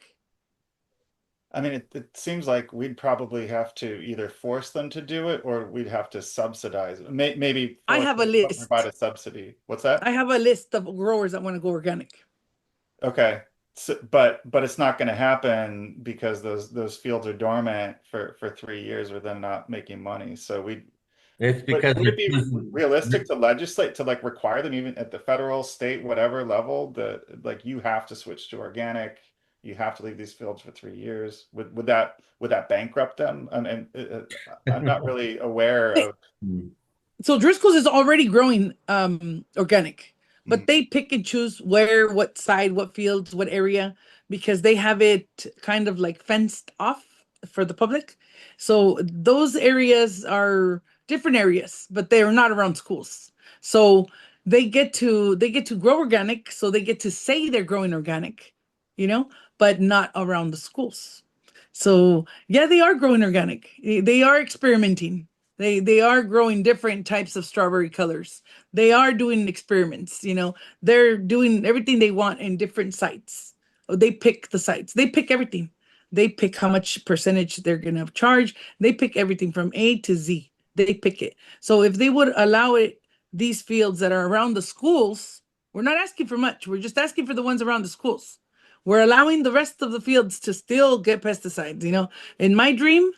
I mean, it seems like we'd probably have to either force them to do it, or we'd have to subsidize it. Maybe I force have a them, but provide list. a subsidy. What's that? I have a list of growers that want to go organic. Okay. So, but it's not going to happen because those fields are dormant for 3 years with them not making money. So It's because would it be realistic to legislate to like require them even at the federal, state, whatever level that like you have to switch to organic, you have to leave these fields for 3 years? Would that bankrupt them? I mean, I'm not really aware of. So Driscoll's is already growing organic, but Mm. they pick and choose where, what side, what fields, what area, because they have it kind of like fenced off for the public. So those areas are different areas, but they are not around schools. So they get to grow organic, so they get to say they're growing organic, but not around the schools. So yeah, they are growing organic. They are experimenting. They are growing different types of strawberry colors. They are doing experiments. They're doing everything they want in different sites. They pick the sites. They pick everything. They pick how much percentage they're gonna charge. They pick everything from A to Z they pick it. So if they would allow it, these fields that are around the schools, we're not asking for much. We're just asking for the ones around the schools. We're allowing the rest of the fields to still get pesticides. In my dream,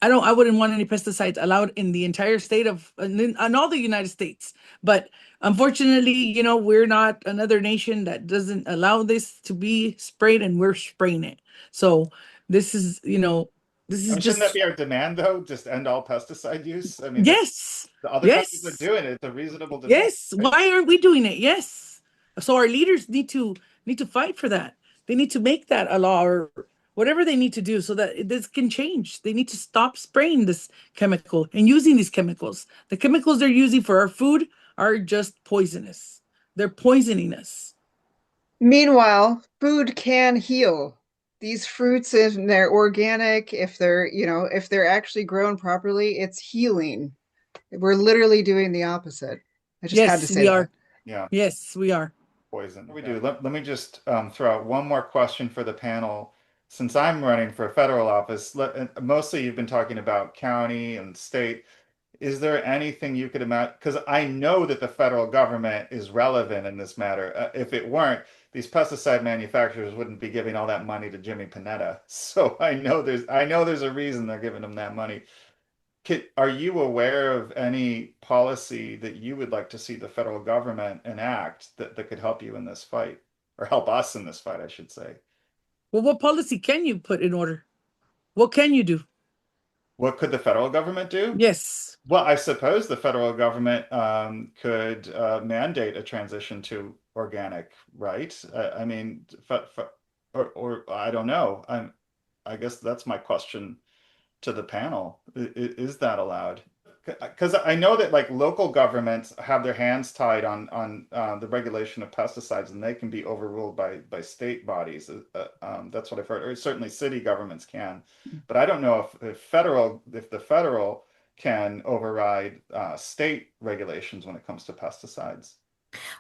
I wouldn't want any pesticides allowed in the entire state of, in all the United States. But unfortunately, we're not another nation that doesn't allow this to be sprayed, and we're spraying it. So this is, this I is mean, shouldn't that just, be our demand though? Just end all pesticide use? I mean, that's yes, the other countries are yes. doing it. It's a reasonable demand, Yes. right? Why aren't we doing it? Yes. So our leaders need to fight for that. They need to make that a law or whatever they need to do so that this can change. They need to stop spraying this chemical and using these chemicals. The chemicals they're using for our food are just poisonous. They're poisoning us. Meanwhile, food can heal. These fruits, if they're organic, if they're actually grown properly, it's healing. We're literally doing the opposite. I just had to Yes, say we that. are. Yeah, Yes, we are. poison. We do. Let me just throw out one more question for the panel. Since I'm running for federal office, mostly you've been talking about county and state. Is there anything you could imagine? Because I know that the federal government is relevant in this matter. If it weren't, these pesticide manufacturers wouldn't be giving all that money to Jimmy Panetta. So I know there's a reason they're giving them that money. Are you aware of any policy that you would like to see the federal government enact that could help you in this fight, or help us in this fight, I should say? Well, what policy can you put in order? What can you do? What could the federal government do? Yes. Well, I suppose the federal government could mandate a transition to organic, right? I mean, or I don't know. I guess that's my question to the panel. Is that allowed? Because I know that like local governments have their hands tied on the regulation of pesticides, and they can be overruled by state bodies. That's what I've heard, or certainly city governments can. But I don't know if the federal can override state regulations when it comes to pesticides.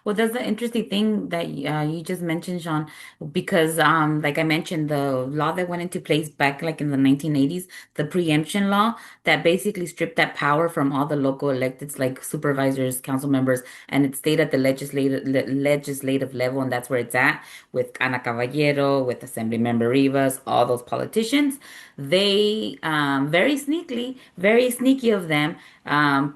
Well, that's the interesting thing that you just mentioned, Sean, because like I mentioned, the law that went into place back like in the 1980s, the preemption law that basically stripped that power from all the local electeds like supervisors, council members, and it stayed at the legislative level, and that's where it's at with Ana Caballero, with Assembly Rivas, all those politicians. They very sneaky of them,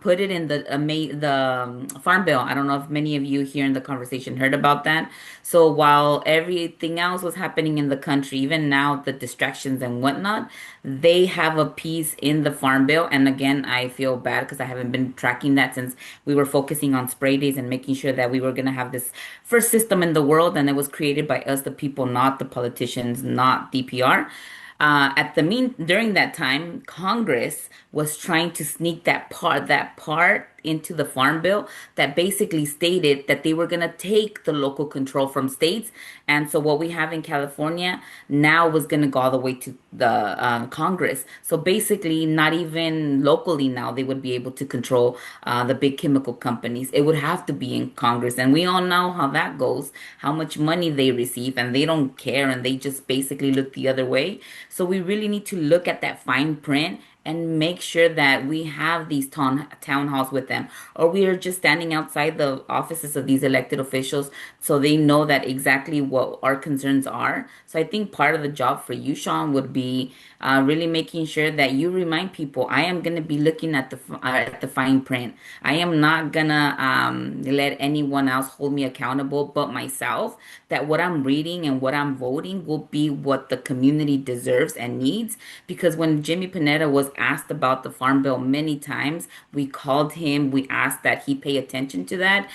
put it in the Farm Bill. I don't know if many of you here in the conversation heard about that. So while everything else was happening in the country, even now the distractions and whatnot, they have a piece in the Farm Bill. And again, I feel bad because I haven't been tracking that since we were focusing on spray days and making sure that we were going to have this first system in the world, and it was created by us, the people, not the politicians, not DPR. During that time, Congress was trying to sneak that part into the Farm Bill that basically stated that they were going to take the local control from states. And so what we have in California now was going to go all the way to the Congress. So basically, not even locally now they would be able to control the big chemical companies. It would have to be in Congress, and we all know how that goes, how much money they receive, and they don't care, and they just basically look the other way. So we really need to look at that fine print and make sure that we have these town halls with them, or we are just standing outside the offices of these elected officials so they know that exactly what our concerns are. So I think part of the job for you, Sean, would be really making sure that you remind people, I am going to be looking at the fine print. I am not gonna let anyone else hold me accountable but myself, that what I'm reading and what I'm voting will be what the community deserves and needs. Because when Jimmy Panetta was asked about the Farm Bill many times, we called him, we asked that he pay attention to that.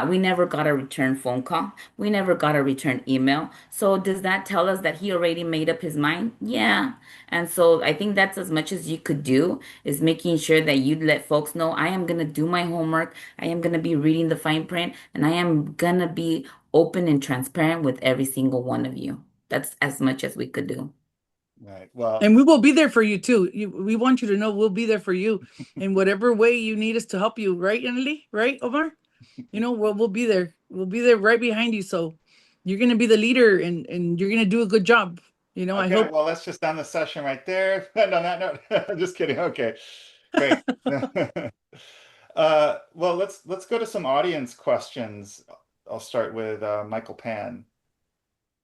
We never got a return phone call. We never got a return email. So does that tell us that he already made up his mind? Yeah. And so I think that's as much as you could do, is making sure that you let folks know, I am going to do my homework. I am going to be reading the fine print, and I am going to be open and transparent with every single one of you. That's as much as we could do. Right. Well, And we will be there for you too. We want you to know we'll be there for you in whatever way you need us to help you. Right, Annalie? Right, Omar? We'll be there. We'll be there right behind you. So you're going to be the leader, and you're going to do a good job. I okay, hope. well, let's just end the session right there. And on that note, I'm just kidding. Okay. Great. Well, let's go to some audience questions. I'll start with Michael Pan.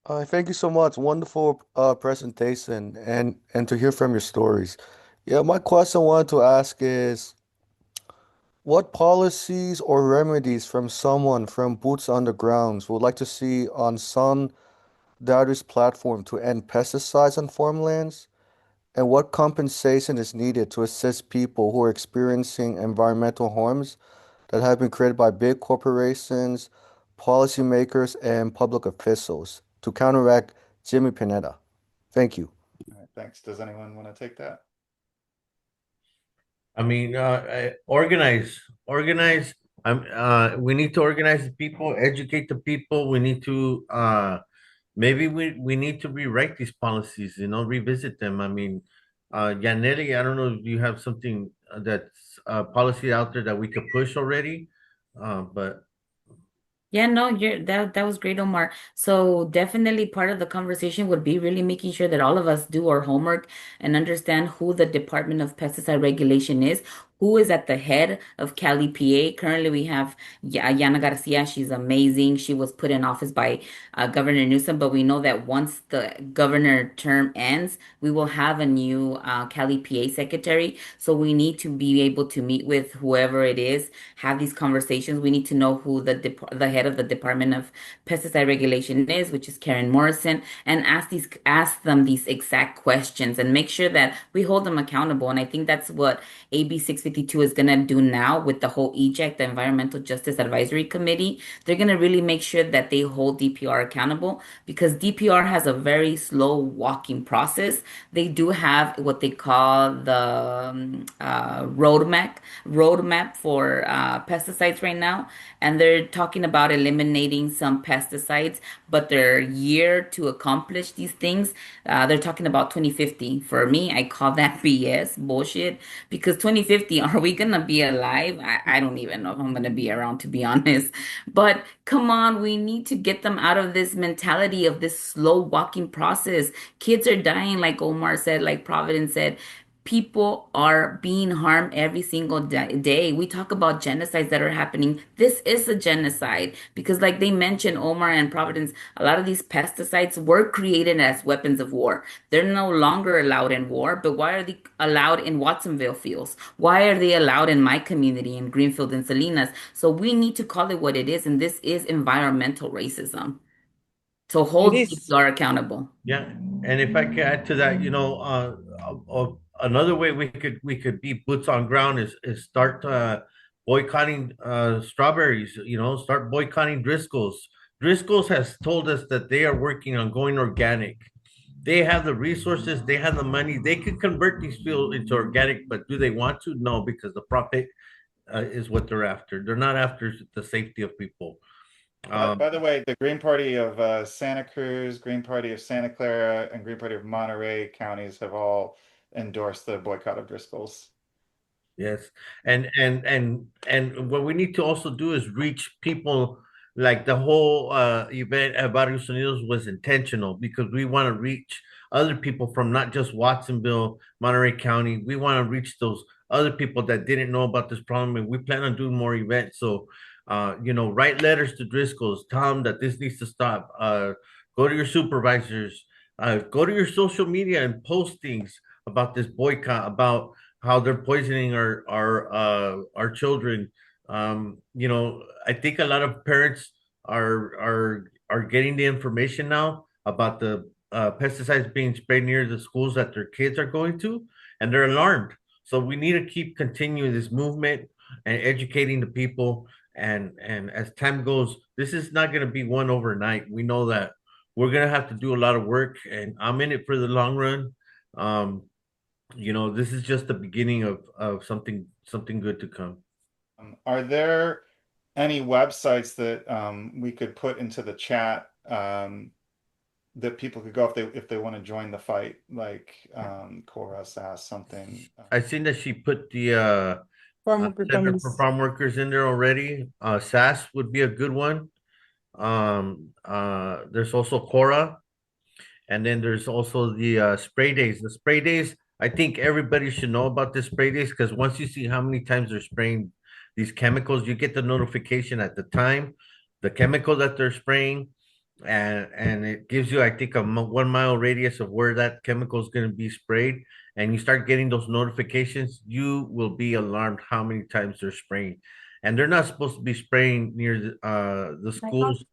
Thank you so much. Wonderful presentation and to hear from your stories. Yeah, my question I wanted to ask is what policies or remedies from someone from boots on the grounds would like to see on some Dougherty's platform to end pesticides on farmlands? And what compensation is needed to assist people who are experiencing environmental harms that have been created by big corporations, policymakers, and public officials to counteract Jimmy Panetta? Thank you. All right, thanks. Does anyone want to take that? I mean, organize. We need to organize the people, educate the people. We need to, maybe we need to rewrite these policies, revisit them. I mean, Yaneli, I don't know if you have something that's policy out there that we could push already, but Yeah, no, that was great, Omar. So definitely part of the conversation would be really making sure that all of us do our homework and understand who the Department of Pesticide Regulation is, who is at the head of Cali, PA. Currently, we have Yana Garcia. She's amazing. She was put in office by Governor Newsom, but we know that once the governor term ends, we will have a new Cali, PA secretary. So we need to be able to meet with whoever it is, have these conversations. We need to know who the head of the Department of Pesticide Regulation is, which is Karen Morrison, and ask them these exact questions and make sure that we hold them accountable. And I think that's what AB 652 is going to do now with the whole EJEC, the Environmental Justice Advisory Committee. They're going to really make sure that they hold DPR accountable because DPR has a very slow walking process. They do have what they call the roadmap for pesticides right now, and they're talking about eliminating some pesticides, but their year to accomplish these things, they're talking about 2050. For me, I call that BS bullshit because 2050, are we gonna be alive? I don't even know if I'm gonna be around, to be honest. But come on, we need to get them out of this mentality of this slow walking process. Kids are dying, like Omar said, like Providence said. People are being harmed every single day. We talk about genocides that are happening. This is a genocide because, like they mentioned, Omar and Providence, a lot of these pesticides were created as weapons of war. They're no longer allowed in war, but why are they allowed in Watsonville fields? Why are they allowed in my community in Greenfield and Salinas? So we need to call it what it is, and this is environmental racism. So It hold is. people are accountable. yeah. And if I could add to that, another way we could be boots on ground is start boycotting strawberries. Start boycotting Driscoll's. Driscoll's has told us that they are working on going organic. They have the resources, they have the money, they could convert these fields into organic, but do they want to? No, because the profit is what they're after. They're not after the safety of people. By the way, the Green Party of Santa Cruz, Green Party of Santa Clara, and Green Party of Monterey counties have all endorsed the boycott of Driscoll's. Yes, and what we need to also do is reach people. Like the whole event at Barrios Unidos was intentional because we want to reach other people from not just Watsonville, Monterey County. We want to reach those other people that didn't know about this problem, and we plan on doing more events. So, write letters to Driscoll's, tell them that this needs to stop. Go to your supervisors, go to your social media and post things about this boycott, about how they're poisoning our children. I think a lot of parents are getting the information now about the pesticides being sprayed near the schools that their kids are going to, and they're alarmed. So we need to keep continuing this movement and educating the people. And as time goes, this is not going to be one overnight. We know that we're going to have to do a lot of work, and I'm in it for the long run. Um, this is just the beginning of something good to come. Are there any websites that we could put into the chat that people could go if they want to join the fight, like Cora, SAS, something? I seen that she put the Farm worker Center for families. Farm Workers in there already. SAS would be a good one. There's also Cora, and then there's also the spray days. The spray days I think everybody should know about this spray days because once you see how many times they're spraying these chemicals, you get the notification at the time, the chemical that they're spraying, and it gives you, I think, a 1 mile radius of where that chemical is going to be sprayed. And you start getting those notifications, you will be alarmed how many times they're spraying. And they're not supposed to be spraying near the schools.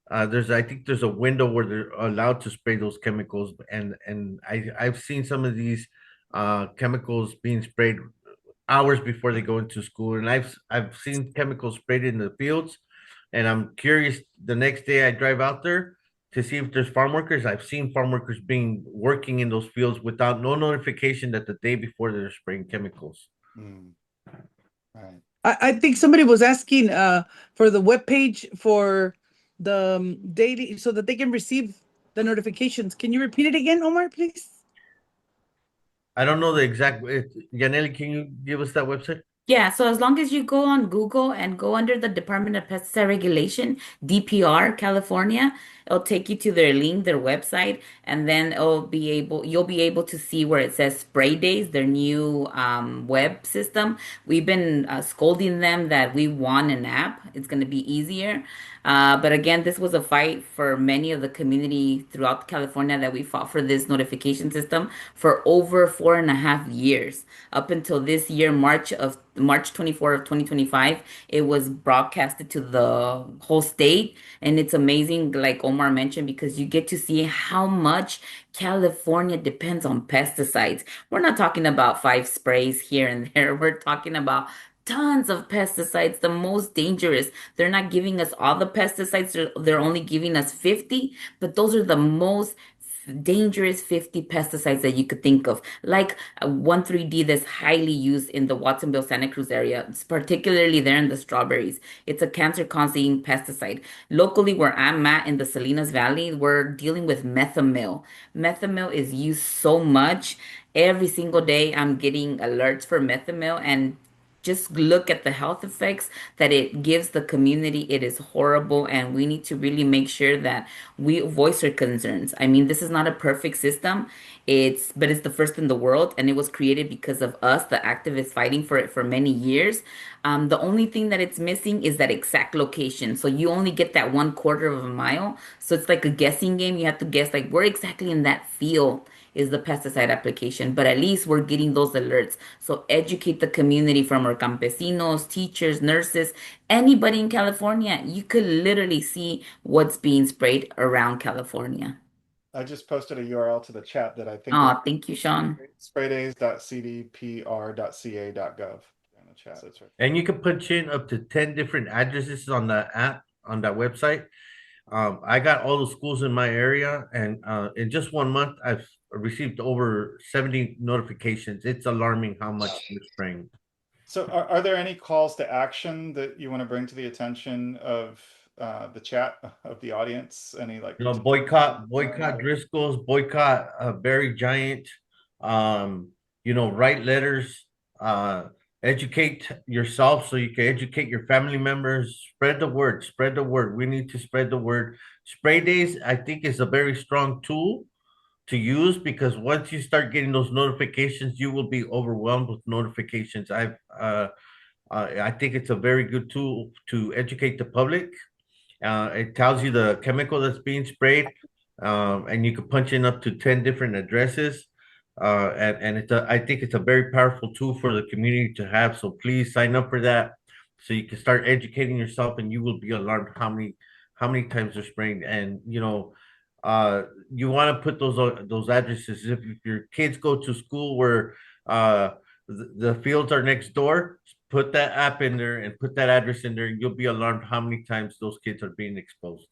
I think there's a window where they're allowed to spray those chemicals, and I've seen some of these chemicals being sprayed hours before they go into school. And I've seen chemicals sprayed in the fields, and I'm curious. The next day I drive out there to see if there's farm workers. I've seen farm workers being working in those fields without no notification that the day before they're spraying chemicals. Right. I think somebody was asking for the webpage for the daily so that they can receive the notifications. Can you repeat it again, Omar, please? I don't know the exact. Yaneli, can you give us that website? Yeah, so as long as you go on Google and go under the Department of Pesticide Regulation, DPR, California, it'll take you to their link, their website, and then you'll be able to see where it says Spray Days, their new web system. We've been scolding them that we want an app. It's going to be easier. But again, this was a fight for many of the community throughout California that we fought for this notification system for over 4.5 years. Up until this year, March 24 of 2025, it was broadcasted to the whole state. And it's amazing, like Omar mentioned, because you get to see how much California depends on pesticides. We're not talking about 5 sprays here and there. We're talking about tons of pesticides, the most dangerous. They're not giving us all the pesticides, they're only giving us 50, but those are the most dangerous 50 pesticides that you could think of, like 1,3-D that's highly used in the Watsonville, Santa Cruz area, it's particularly there in the strawberries. It's a cancer-causing pesticide. Locally, where I'm at in the Salinas Valley, we're dealing with methomyl. Methomyl is used so much. Every single day, I'm getting alerts for methomyl, and just look at the health effects that it gives the community. It is horrible, and we need to really make sure that we voice our concerns. I mean, this is not a perfect system. But it's the first in the world, and it was created because of us, the activists fighting for it for many years. The only thing that it's missing is that exact location. So you only get that 1/4 of a mile. So it's like a guessing game. You have to guess like where exactly in that field is the pesticide application, but at least we're getting those alerts. So educate the community from our campesinos, teachers, nurses, anybody in California. You could literally see what's being sprayed around California. I just posted a URL to the chat that I think is Oh, thank you, Sean. spraydays.cdpr.ca.gov in the chat. That's right. And you can punch in up to 10 different addresses on that app, on that website. I got all the schools in my area, and in just 1 month, I've received over 70 notifications. It's alarming how much they're spraying. So are there any calls to action that you want to bring to the attention of the chat, of the audience? Any like boycott Driscoll's, boycott Berry Giant, write letters, educate yourself so you can educate your family members, spread the word. We need to spread the word. Spray days, I think, is a very strong tool to use, because once you start getting those notifications, you will be overwhelmed with notifications. I think it's a very good tool to educate the public. It tells you the chemical that's being sprayed, and you can punch in up to 10 different addresses. And I think it's a very powerful tool for the community to have. So please sign up for that so you can start educating yourself, and you will be alarmed how many times they're spraying. And you want to put those addresses. If your kids go to school where the fields are next door, put that app in there and put that address in there, and you'll be alarmed how many times those kids are being exposed.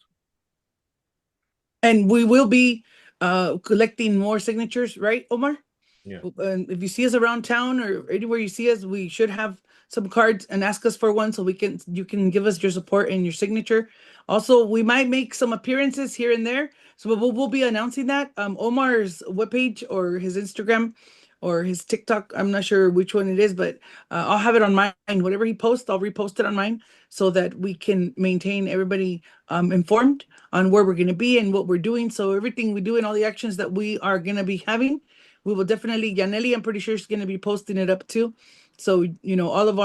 And we will be collecting more signatures, right, Omar? Yeah. And if you see us around town or anywhere you see us, we should have some cards, and ask us for one so you can give us your support and your signature. Also, we might make some appearances here and there, so we'll be announcing that. Omar's webpage or his Instagram or his TikTok. I'm not sure which one it is, but I'll have it on mine. Whatever he posts, I'll repost it on mine so that we can maintain everybody informed on where we're going to be and what we're doing. So everything we do and all the actions that we are going to be having, we will definitely. Yaneli, I'm pretty sure she's going to be posting it up too. So all of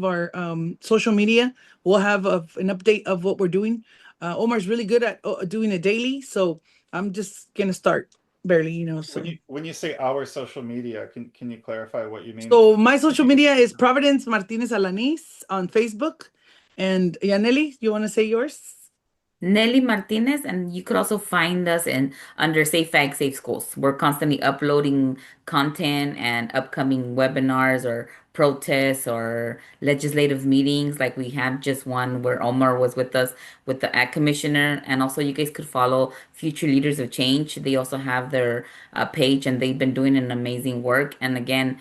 our social media will have an update of what we're doing. Omar's really good at doing it daily, so I'm just gonna start barely, When So, you say our social media, can you clarify what you mean? so my social media is Providence Martinez Alaniz on Facebook, and Yaneli, you want to say yours? Nelly Martinez, and you could also find us in under Safe Ag, Safe Schools. We're constantly uploading content and upcoming webinars or protests or legislative meetings. Like we had just one where Omar was with us with the Ag Commissioner, and also you guys could follow Future Leaders of Change. They also have their page, and they've been doing an amazing work. And again,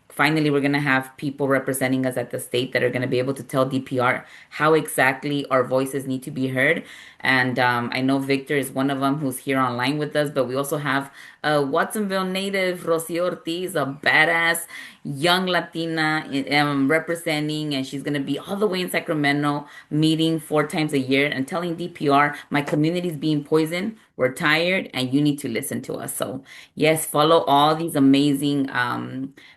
finally, we're going to have people representing us at the state that are going to be able to tell DPR how exactly our voices need to be heard. And I know Victor is one of them who's here online with us, but we also have a Watsonville native, Rocio Ortiz, a badass young Latina representing, and she's going to be all the way in Sacramento, meeting 4 times a year and telling DPR, my community's being poisoned. We're tired, and you need to listen to us. So, yes, follow all these amazing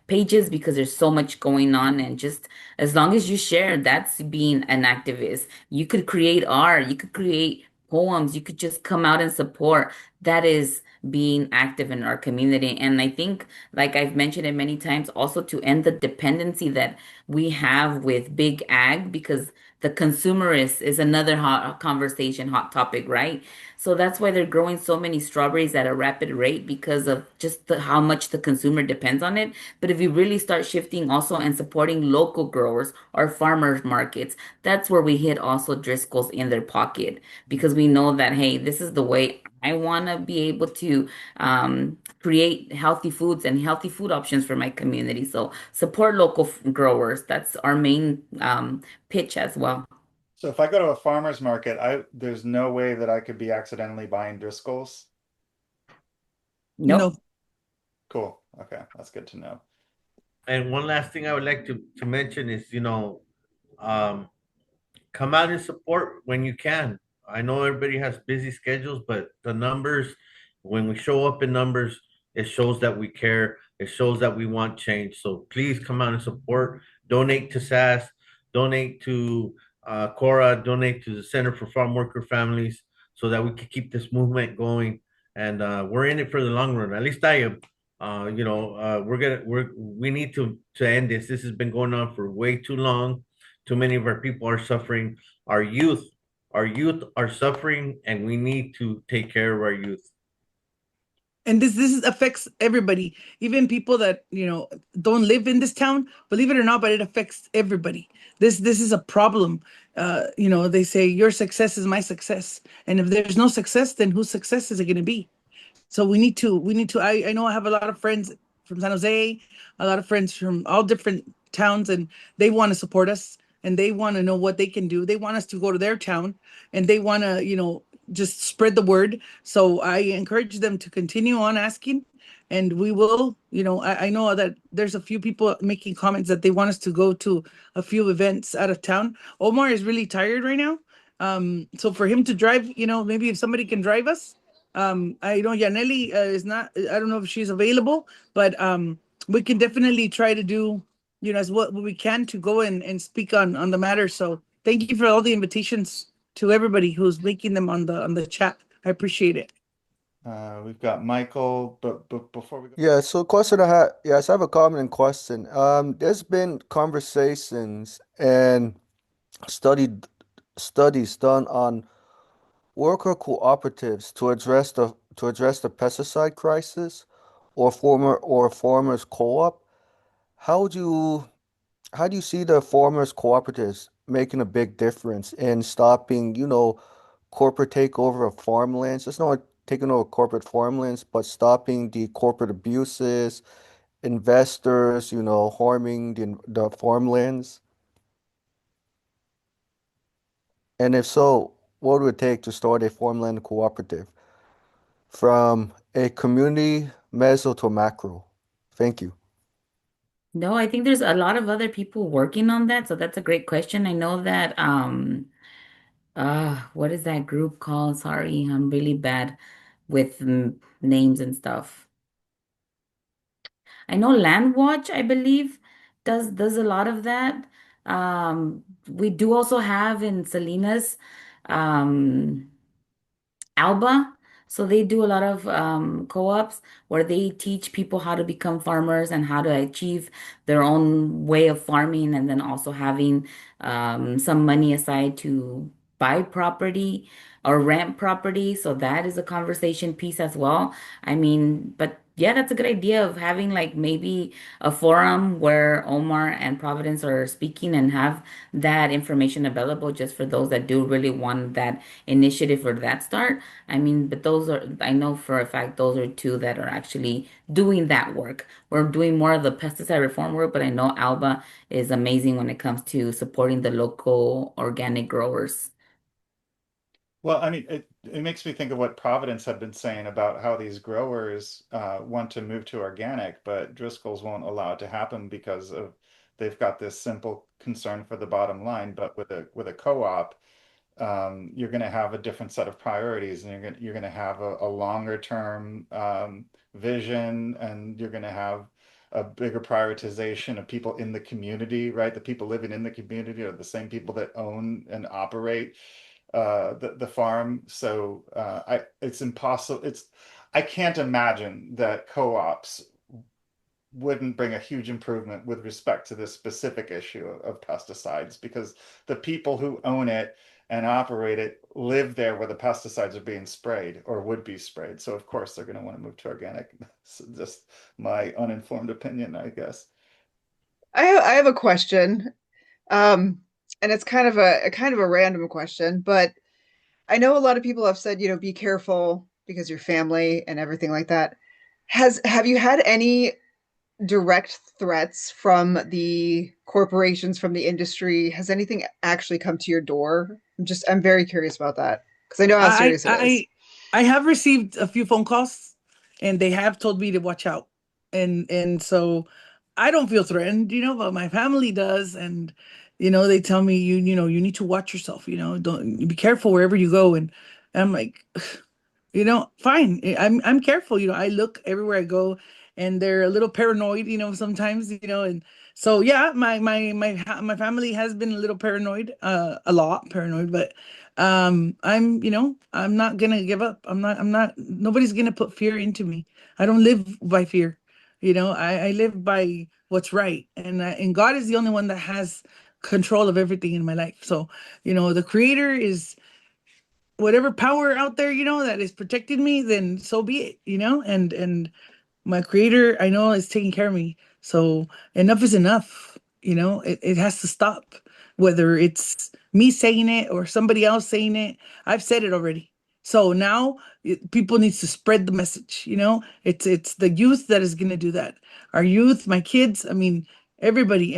pages because there's so much going on. And just as long as you share, that's being an activist. You could create art, you could create poems, you could just come out and support. That is being active in our community. And I think, like I've mentioned it many times, also to end the dependency that we have with big ag, because the consumerist is another hot conversation, hot topic, right? So that's why they're growing so many strawberries at a rapid rate because of just how much the consumer depends on it. But if you really start shifting also and supporting local growers or farmers markets, that's where we hit also Driscoll's in their pocket because we know that, hey, this is the way I want to be able to create healthy foods and healthy food options for my community. So support local growers. That's our main pitch as well. So if I go to a farmer's market, there's no way that I could be accidentally buying Driscoll's. Nope. No. Cool. Okay, that's good to know. And one last thing I would like to mention is, um, come out and support when you can. I know everybody has busy schedules, but the numbers, when we show up in numbers, it shows that we care. It shows that we want change. So please come out and support. Donate to SAS. Donate to Cora. Donate to the Center for Farm Worker Families, so that we can keep this movement going. And we're in it for the long run. At least I am. We need to end this. This has been going on for way too long. Too many of our people are suffering. Our youth, our youth are suffering, and we need to take care of our youth. And this affects everybody, even people that don't live in this town, believe it or not, but it affects everybody. This is a problem. They say your success is my success, and if there's no success, then whose success is it going to be? So we need to. I know I have a lot of friends from San Jose, a lot of friends from all different towns, and they want to support us and they want to know what they can do. They want us to go to their town and they want to, just spread the word. So I encourage them to continue on asking, and we will, I know that there's a few people making comments that they want us to go to a few events out of town. Omar is really tired right now. So for him to drive, maybe if somebody can drive us, I know Yaneli is not, I don't know if she's available, but we can definitely try to do, as what we can to go and speak on the matter. So thank you for all the invitations to everybody who's making them on the chat. I appreciate it. We've got Michael, but before we go, Yeah, so question I had, yes, I have a comment and question. There's been conversations and studied studies done on worker cooperatives to address the pesticide crisis or farmers co-op. How do you how do you see the farmers cooperatives making a big difference in stopping, corporate takeover of farmlands? It's not taking over corporate farmlands, but stopping the corporate abuses, investors, harming the farmlands. And if so, what would it take to start a farmland cooperative from a community meso to macro? Thank you. No, I think there's a lot of other people working on that, so that's a great question. I know that what is that group called? Sorry, I'm really bad with names and stuff. I know Land Watch, I believe, does a lot of that. We do also have in Salinas, um, Alba. So they do a lot of co-ops where they teach people how to become farmers and how to achieve their own way of farming, and then also having some money aside to buy property or rent property. So that is a conversation piece as well. I mean, but yeah, that's a good idea of having like maybe a forum where Omar and Providence are speaking and have that information available just for those that do really want that initiative or that start. I mean, but those are, I know for a fact, those are two that are actually doing that work. We're doing more of the pesticide reform work, but I know Alba is amazing when it comes to supporting the local organic growers. Well, I mean, it makes me think of what Providence had been saying about how these growers want to move to organic, but Driscoll's won't allow it to happen because of they've got this simple concern for the bottom line. But with a co-op, you're going to have a different set of priorities, and you're going to have a longer term vision, and you're going to have a bigger prioritization of people in the community, right? The people living in the community are the same people that own and operate the farm. So it's impossible. I can't imagine that co-ops wouldn't bring a huge improvement with respect to this specific issue of pesticides, because the people who own it and operate it live there where the pesticides are being sprayed or would be sprayed. So of course they're going to want to move to organic. So just my uninformed opinion, I guess. I have a question, um, and it's kind of a random question, but I know a lot of people have said, be careful because your family and everything like that. Have you had any direct threats from the corporations, from the industry? Has anything actually come to your door? I'm very curious about that because I know how I serious it is. I I have received a few phone calls, and they have told me to watch out. And so I don't feel threatened, but my family does. And they tell me, you need to watch yourself, don't be careful wherever you go. And I'm like, fine. I'm careful. I look everywhere I go, and they're a little paranoid, sometimes, and so yeah, my family has been a little paranoid, a lot paranoid, but I'm not gonna give up. I'm not, nobody's gonna put fear into me. I don't live by fear. I live by what's right, and God is the only one that has control of everything in my life. So, the creator is whatever power out there, that is protecting me, then so be it, and my creator, I know, is taking care of me. So enough is enough. It has to stop. Whether it's me saying it or somebody else saying it, I've said it already. So now people needs to spread the message. It's the youth that is going to do that. Our youth, my kids. I mean, everybody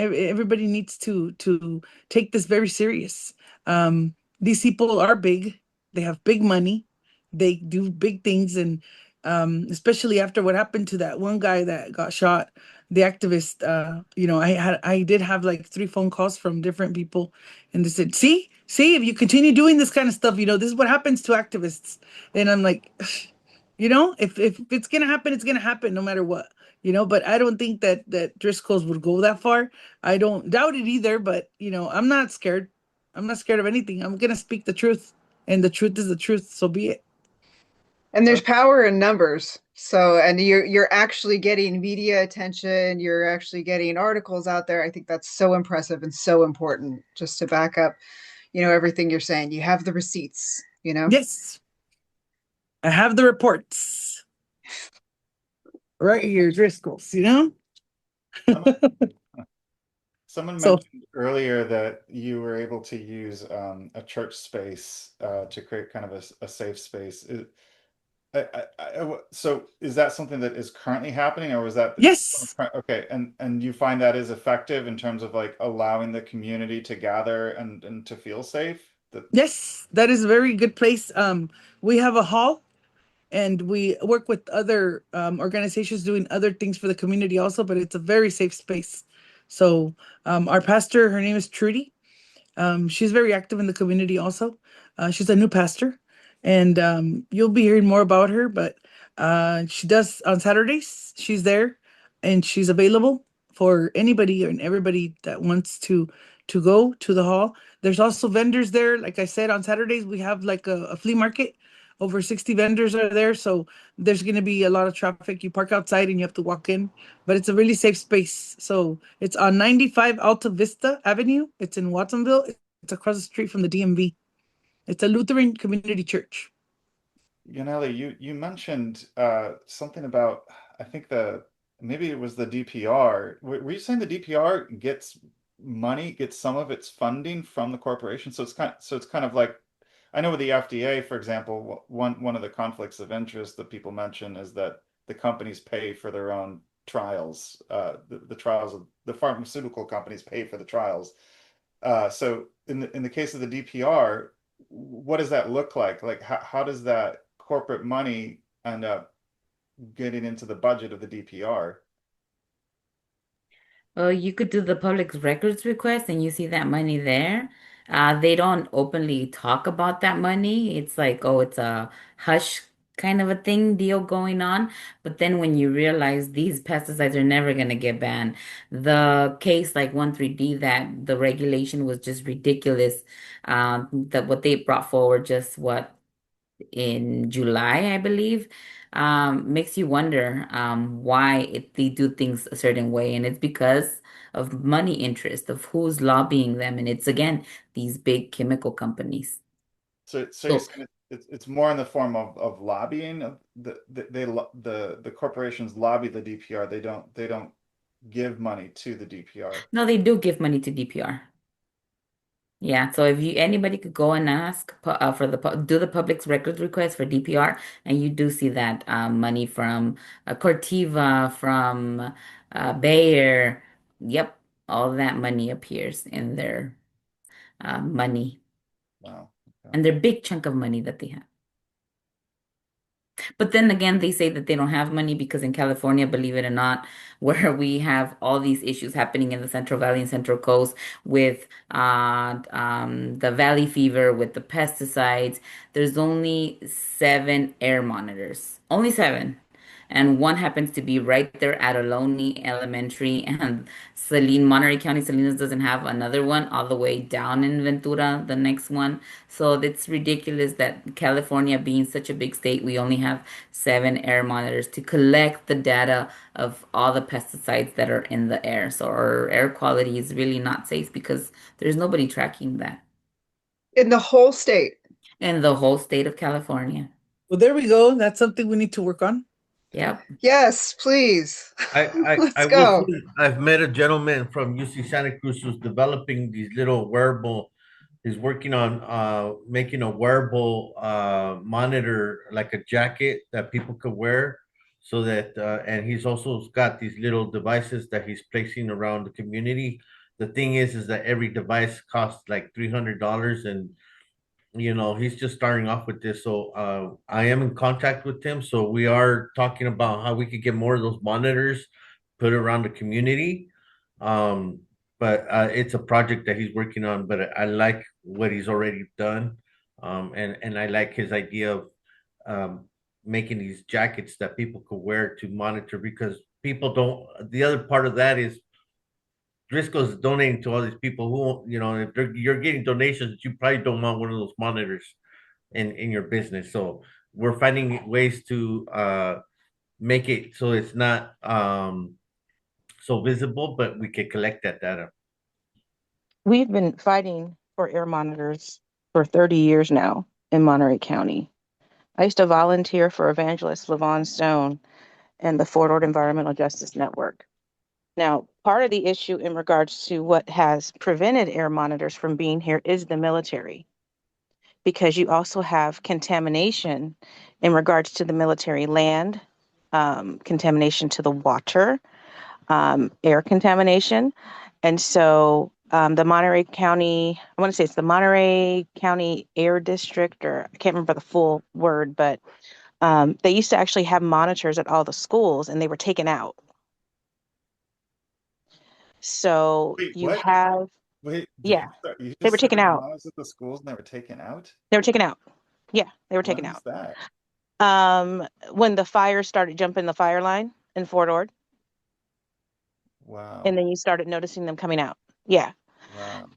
needs to take this very serious. These people are big. They have big money. They do big things, and especially after what happened to that one guy that got shot, the activist. I did have like 3 phone calls from different people, and they said, see, if you continue doing this kind of stuff, this is what happens to activists. And I'm like, if it's gonna happen, it's gonna happen no matter what. But I don't think that Driscoll's would go that far. I don't doubt it either, but I'm not scared. I'm not scared of anything. I'm gonna speak the truth, and the truth is the truth. So be it. And there's That, power in numbers. So, and you're actually getting media attention, you're actually getting articles out there. I think that's so impressive and so important just to back up, everything you're saying. You have the receipts. Yes, I have the reports right here, Driscoll's. someone, someone So mentioned earlier that you were able to use a church space to create kind of a safe space. So is that something that is currently happening, or was that yes, okay? And you find that is effective in terms of like allowing the community to gather and to feel safe? That yes, that is a very good place. We have a hall, and we work with other organizations doing other things for the community also, but it's a very safe space. So our pastor, her name is Trudy. She's very active in the community also. She's a new pastor, and you'll be hearing more about her. But she does on Saturdays. She's there, and she's available for anybody and everybody that wants to go to the hall. There's also vendors there. Like I said, on Saturdays we have like a flea market. Over 60 vendors are there, so there's going to be a lot of traffic. You park outside and you have to walk in, but it's a really safe space. So it's on 95 Alta Vista Avenue. It's in Watsonville. It's across the street from the DMV. It's a Lutheran community church. Yaneli, you mentioned something about, I think maybe it was the DPR. Were you saying the DPR gets money, gets some of its funding from the corporation? So it's kind of like, I know with the FDA, for example, one of the conflicts of interest that people mention is that the companies pay for their own trials. The trials of the pharmaceutical companies pay for the trials. So in the case of the DPR, what does that look like? Like how does that corporate money end up getting into the budget of the DPR? Well, you could do the public records request and you see that money there. They don't openly talk about that money. It's like, oh, it's a hush kind of a thing deal going on. But then when you realize these pesticides are never going to get banned, the case like 13D, that the regulation was just ridiculous. That what they brought forward, just what in July, I believe, makes you wonder why they do things a certain way. And it's because of money interest, of who's lobbying them. And it's, again, these big chemical companies. So you're So, saying it's more in the form of lobbying of the corporations lobby the DPR. They don't give money to the DPR. no, they do give money to DPR. Yeah, so if you anybody could go and ask for do the public records request for DPR, and you do see that money from Cortiva, from Bayer. Yep, all that money appears in their money Wow. Okay. and their big chunk of money that they have. But then again, they say that they don't have money because in California, believe it or not, where we have all these issues happening in the Central Valley and Central Coast with the valley fever, with the pesticides, there's only 7 air monitors. Only 7. And one happens to be right there at Ohlone Elementary, and Monterey County, Salinas doesn't have another one all the way down in Ventura, the next one. So it's ridiculous that California, being such a big state, we only have 7 air monitors to collect the data of all the pesticides that are in the air. So our air quality is really not safe because there's nobody tracking that In the whole state. in the whole state of California. Well, there we go. That's something we need to work on. Yep. Yes, please. I Let's will go. say, I've met a gentleman from UC Santa Cruz who's developing these little wearable. He's working on making a wearable monitor, like a jacket that people could wear, so that and he's also got these little devices that he's placing around the community. The thing is that every device costs like $300, and he's just starting off with this. So I am in contact with him, so we are talking about how we could get more of those monitors put around the community. um but it's a project that he's working on, but I like what he's already done. And I like his idea of um making these jackets that people could wear to monitor, because people don't the other part of that is Driscoll's donating to all these people who, if you're getting donations, you probably don't want one of those monitors in your business. So we're finding ways to make it so it's not so visible, but we can collect that data. We've been fighting for air monitors for 30 years now in Monterey County. I used to volunteer for Evangelist Levon Stone and the Fort Ord Environmental Justice Network. Now, part of the issue in regards to what has prevented air monitors from being here is the military, because you also have contamination in regards to the military land, contamination to the water, air contamination. And so the Monterey County, I want to say it's the Monterey County Air District, or I can't remember the full word, but They used to actually have monitors at all the schools, and they were taken out. So Wait, you what? have, Wait, yeah, you they just were said taken that out. models at the schools and they were taken out? They were taken out. Yeah, they were When taken was out. that? When the fire started jumping the fire line in Fort Ord, and Wow. then you started noticing them coming out. Yeah.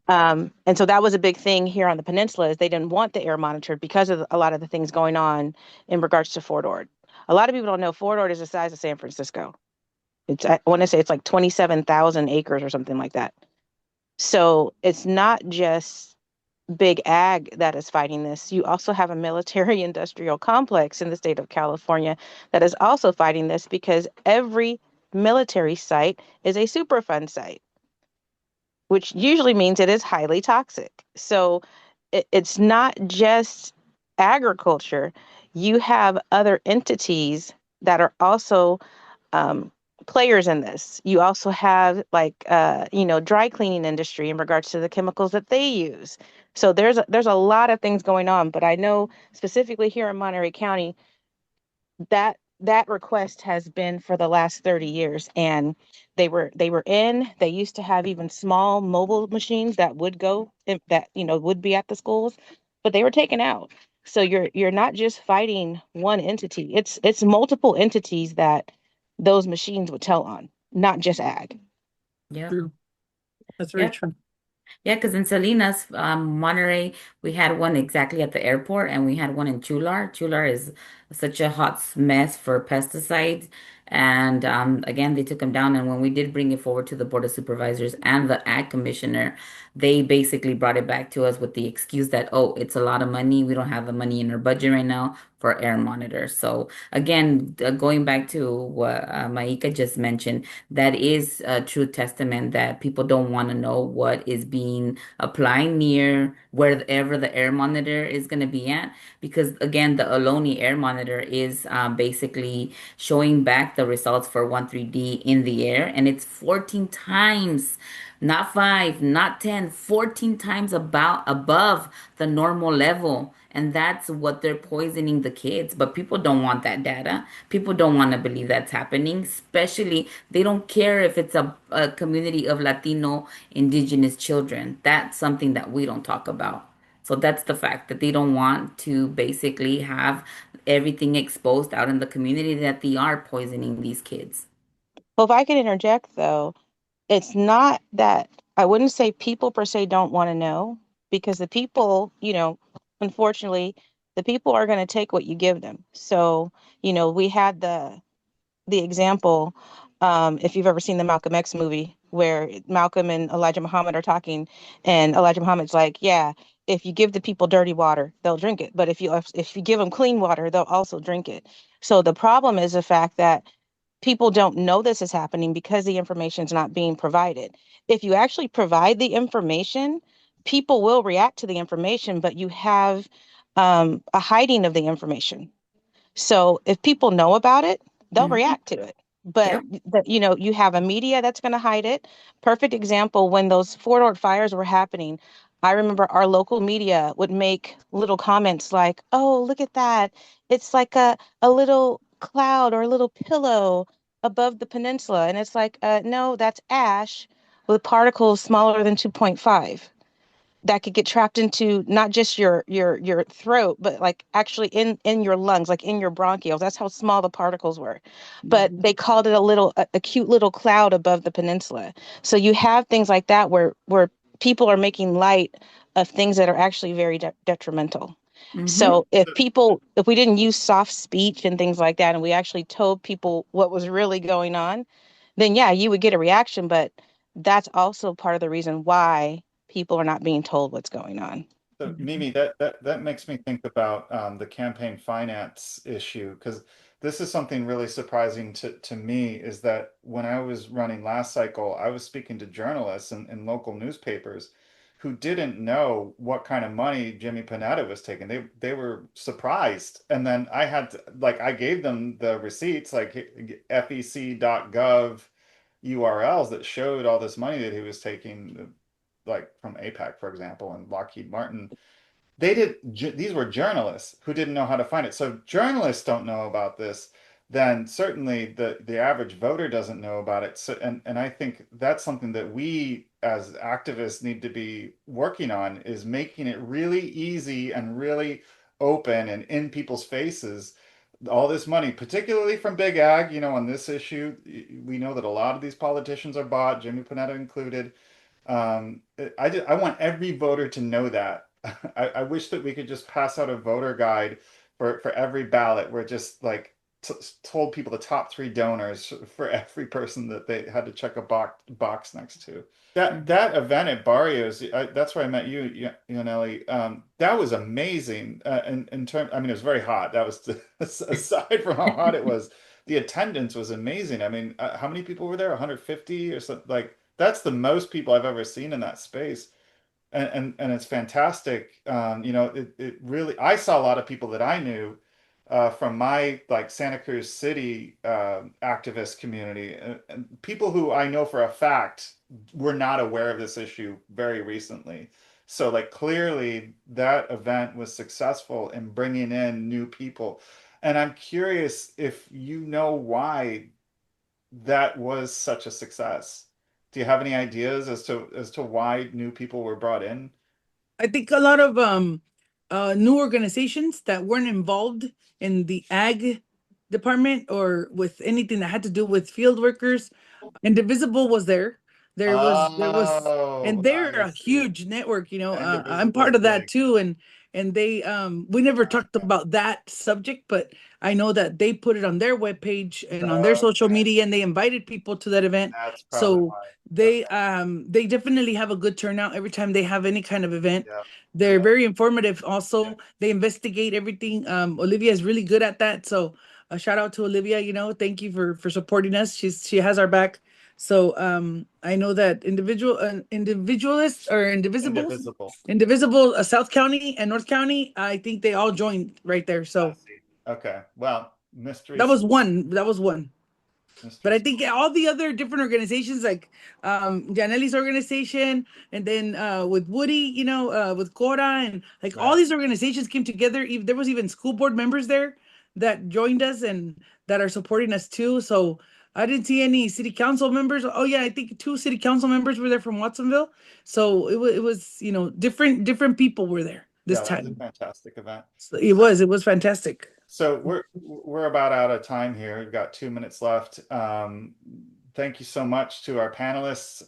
Wow. And so that was a big thing here on the peninsula is they didn't want the air monitored because of a lot of the things going on in regards to Fort Ord. A lot of people don't know Fort Ord is the size of San Francisco. I want to say it's like 27,000 acres or something like that. So it's not just big ag that is fighting this. You also have a military industrial complex in the state of California that is also fighting this because every military site is a Superfund site, which usually means it is highly toxic. So it's not just agriculture. You have other entities that are also um, players in this. You also have like dry cleaning industry in regards to the chemicals that they use. So there's a lot of things going on. But I know specifically here in Monterey County, that request has been for the last 30 years, and they used to have even small mobile machines that would go that would be at the schools, but they were taken out. So you're not just fighting one entity, it's multiple entities that those machines would tell on, not just ag. Yep. True. That's very Yep. true. Yeah, because in Salinas, Monterey, we had one exactly at the airport, and we had one in Chular. Chular is such a hot mess for pesticides. And again, they took them down. And when we did bring it forward to the Board of Supervisors and the Ag Commissioner, they basically brought it back to us with the excuse that, oh, it's a lot of money. We don't have the money in our budget right now for air monitors. So again, going back to what Maika just mentioned, that is a true testament that people don't want to know what is being applied near wherever the air monitor is going to be at. Because again, the Ohlone air monitor is basically showing back the results for 13D in the air, and it's 14 times, not five, not 10, 14 times about above the normal level. And that's what they're poisoning the kids. But people don't want that data. People don't want to believe that's happening, especially they don't care if it's a community of Latino indigenous children. That's something that we don't talk about. So that's the fact that they don't want to basically have everything exposed out in the community that they are poisoning these kids. Well, if I could interject though, it's not that I wouldn't say people per se don't want to know, because the people, unfortunately, the people are going to take what you give them. So, we had the example, if you've ever seen the Malcolm X movie, where Malcolm and Elijah Muhammad are talking, and Elijah Muhammad's like, "Yeah, if you give the people dirty water, they'll drink it. But if you give them clean water, they'll also drink it." So the problem is the fact that people don't know this is happening because the information is not being provided. If you actually provide the information, people will react to the information, but you have a hiding of the information. So if people know about it, they'll Hmm. react to it. But Yep. you have a media that's going to hide it. Perfect example, when those Fort Ord fires were happening, I remember our local media would make little comments like, "Oh, look at that. It's like a little cloud or a little pillow above the peninsula." And it's like, no, that's ash with particles smaller than 2.5 that could get trapped into not just your throat, but like actually in your lungs, like in your bronchioles. That's how small the particles were. But they called it a cute little cloud above the peninsula. So you have things like that where people are making light of things that are actually very detrimental. Hmm. So if we didn't use soft speech and things like that, and we actually told people what was really going on, then yeah, you would get a reaction. But that's also part of the reason why people are not being told what's going on. So Mimi, that makes me think about the campaign finance issue, because this is something really surprising to me, is that when I was running last cycle, I was speaking to journalists in local newspapers who didn't know what kind of money Jimmy Panetta was taking. They were surprised. And then I had to, like, I gave them the receipts, like fec.gov URLs that showed all this money that he was taking, like from APAC, for example, and Lockheed Martin. these were journalists who didn't know how to find it. So if journalists don't know about this, then certainly the average voter doesn't know about it. So and I think that's something that we as activists need to be working on, is making it really easy and really open and in people's faces. All this money, particularly from Big Ag, on this issue, we know that a lot of these politicians are bought, Jimmy Panetta included. I want every voter to know that. I wish that we could just pass out a voter guide for every ballot, where just like told people the top three donors for every person that they had to check a box next to. That event at Barrios, that's where I met you, Nelly. That was amazing. In term, I mean, it was very hot. That was aside from how hot it was, the attendance was amazing. I mean, how many people were there? 150 or something? Like, that's the most people I've ever seen in that space. And it's fantastic. It really, I saw a lot of people that I knew from my like Santa Cruz City activist community, and people who I know for a fact were not aware of this issue very recently. So like clearly that event was successful in bringing in new people. And I'm curious if you know why that was such a success. Do you have any ideas as to why new people were brought in? I think a lot of new organizations that weren't involved in the ag department or with anything that had to do with field workers. Indivisible was there. There was, and Oh, they're I a see. huge network. I'm Indivisible part is of that big. too, and they we never talked Okay. about that subject, but I know that they put it on their webpage and on their social Okay. media, and they invited people to that event. That's probably So why. they Okay. um they definitely have a good turnout every time they have any kind of event. Yeah. They're Yeah. very informative. Yeah. Also, they investigate everything. Olivia is really good at that. So a shout out to Olivia. Thank you for supporting us. She has our back. So I know that individualists or Indivisible. indivisible, South County and North County. I think they all joined right there. I So see. Okay. Well, that was one. That was one. But mystery. I think all the other different organizations, like Janelli's organization, and then with Woody, with Cora, and like all Right. these organizations came together. There was even school board members there that joined us and that are supporting us too. So I didn't see any city council members. Oh yeah, I think two city council members were there from Watsonville. So it was different people were there this Yeah, that was a time. fantastic event. So it was fantastic. So we're about out of time here. We've got 2 minutes left. Thank you so much to our panelists.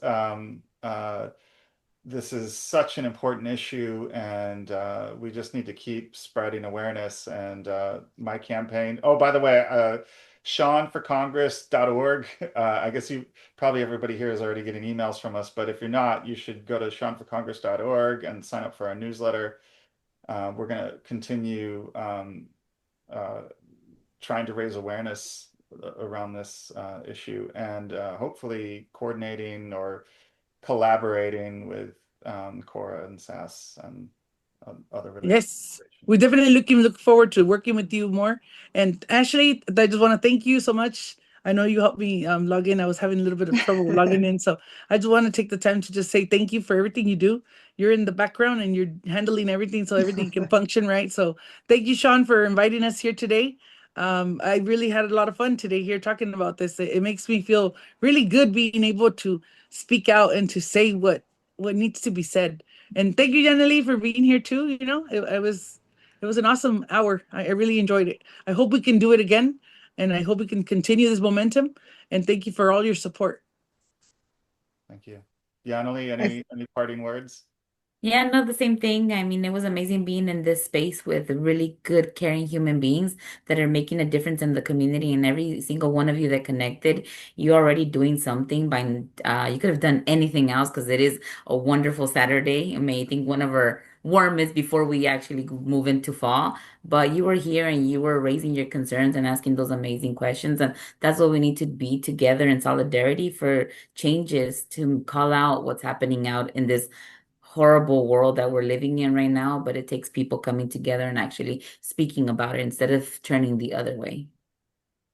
This is such an important issue, and we just need to keep spreading awareness. And my campaign. Oh, by the way, SeanForCongress.org. I guess probably everybody here is already getting emails from us, but if you're not, you should go to SeanForCongress.org and sign up for our newsletter. We're going to continue uh, trying to raise awareness around this issue, and hopefully coordinating or collaborating with Cora and SAS and other related Yes, we organizations. definitely look forward to working with you more. And Ashley, I just want to thank you so much. I know you helped me log in. I was having a little bit of trouble logging in, so I just want to take the time to just say thank you for everything you do. You're in the background and you're handling everything so everything can function right. So thank you, Sean, for inviting us here today. I really had a lot of fun today here talking about this. It makes me feel really good being able to speak out and to say what needs to be said. And thank you, Janelle, for being here too. It was an awesome hour. I really enjoyed it. I hope we can do it again, and I hope we can continue this momentum. And thank you for all your support. Thank you. Yaneli, Yes. any parting words? Yeah, no, the same thing. I mean, it was amazing being in this space with really good, caring human beings that are making a difference in the community. And every single one of you that connected, you're already doing something by, you could have done anything else because it is a wonderful Saturday. I mean, I think one of our warmest before we actually move into fall. But you were here and you were raising your concerns and asking those amazing questions. And that's what we need to be together in solidarity for changes to call out what's happening out in this horrible world that we're living in right now, but it takes people coming together and actually speaking about it instead of turning the other way.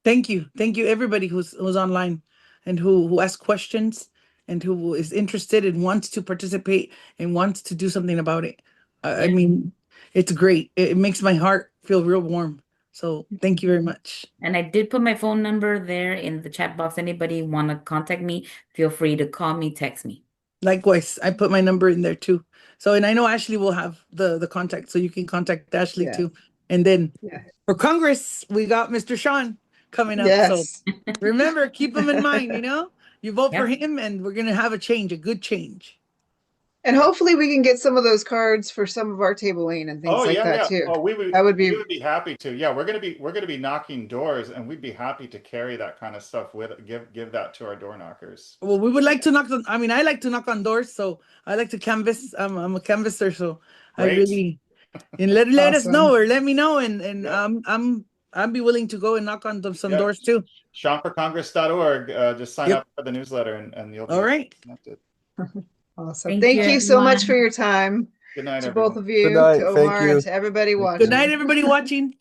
Thank you. Thank you, everybody who's online and who asked questions and who is interested and wants to participate and wants to do something about it. I Yeah. mean, it's great. It makes my heart feel real warm. So thank you very much. And I did put my phone number there in the chat box. Anybody want to contact me, feel free to call me, text me. Likewise, I put my number in there too. So, and I know Ashley will have the contact, so you can contact Ashley Yeah. too. And then Yeah. for Congress, we got Mr. Sean coming up. So Yes. remember, keep him in mind, you vote for Yep. him and we're going to have a change, a good change. And hopefully we can get some of those cards for some of our tabling and things Oh like yeah, that yeah. too. Oh, we would That would we be would be happy to. Yeah, we're gonna be knocking doors, and we'd be happy to carry that kind of stuff with give that to our door knockers. Well, we would like to I like to knock on doors, so I like to canvas. I'm a canvasser, so I Great. really and let us know awesome. or let me know, and Yeah. I'd be willing to go and knock on some Yeah. doors too. SeanForCongress.org. Just sign Yep. up for the newsletter, and you'll be All right. connected. Awesome. Thank you, Thank you so much everyone. for your time Good night, to both everyone. of Good you, night. to Thank Omar, and you. to everybody Thank watching. Good night, everybody watching.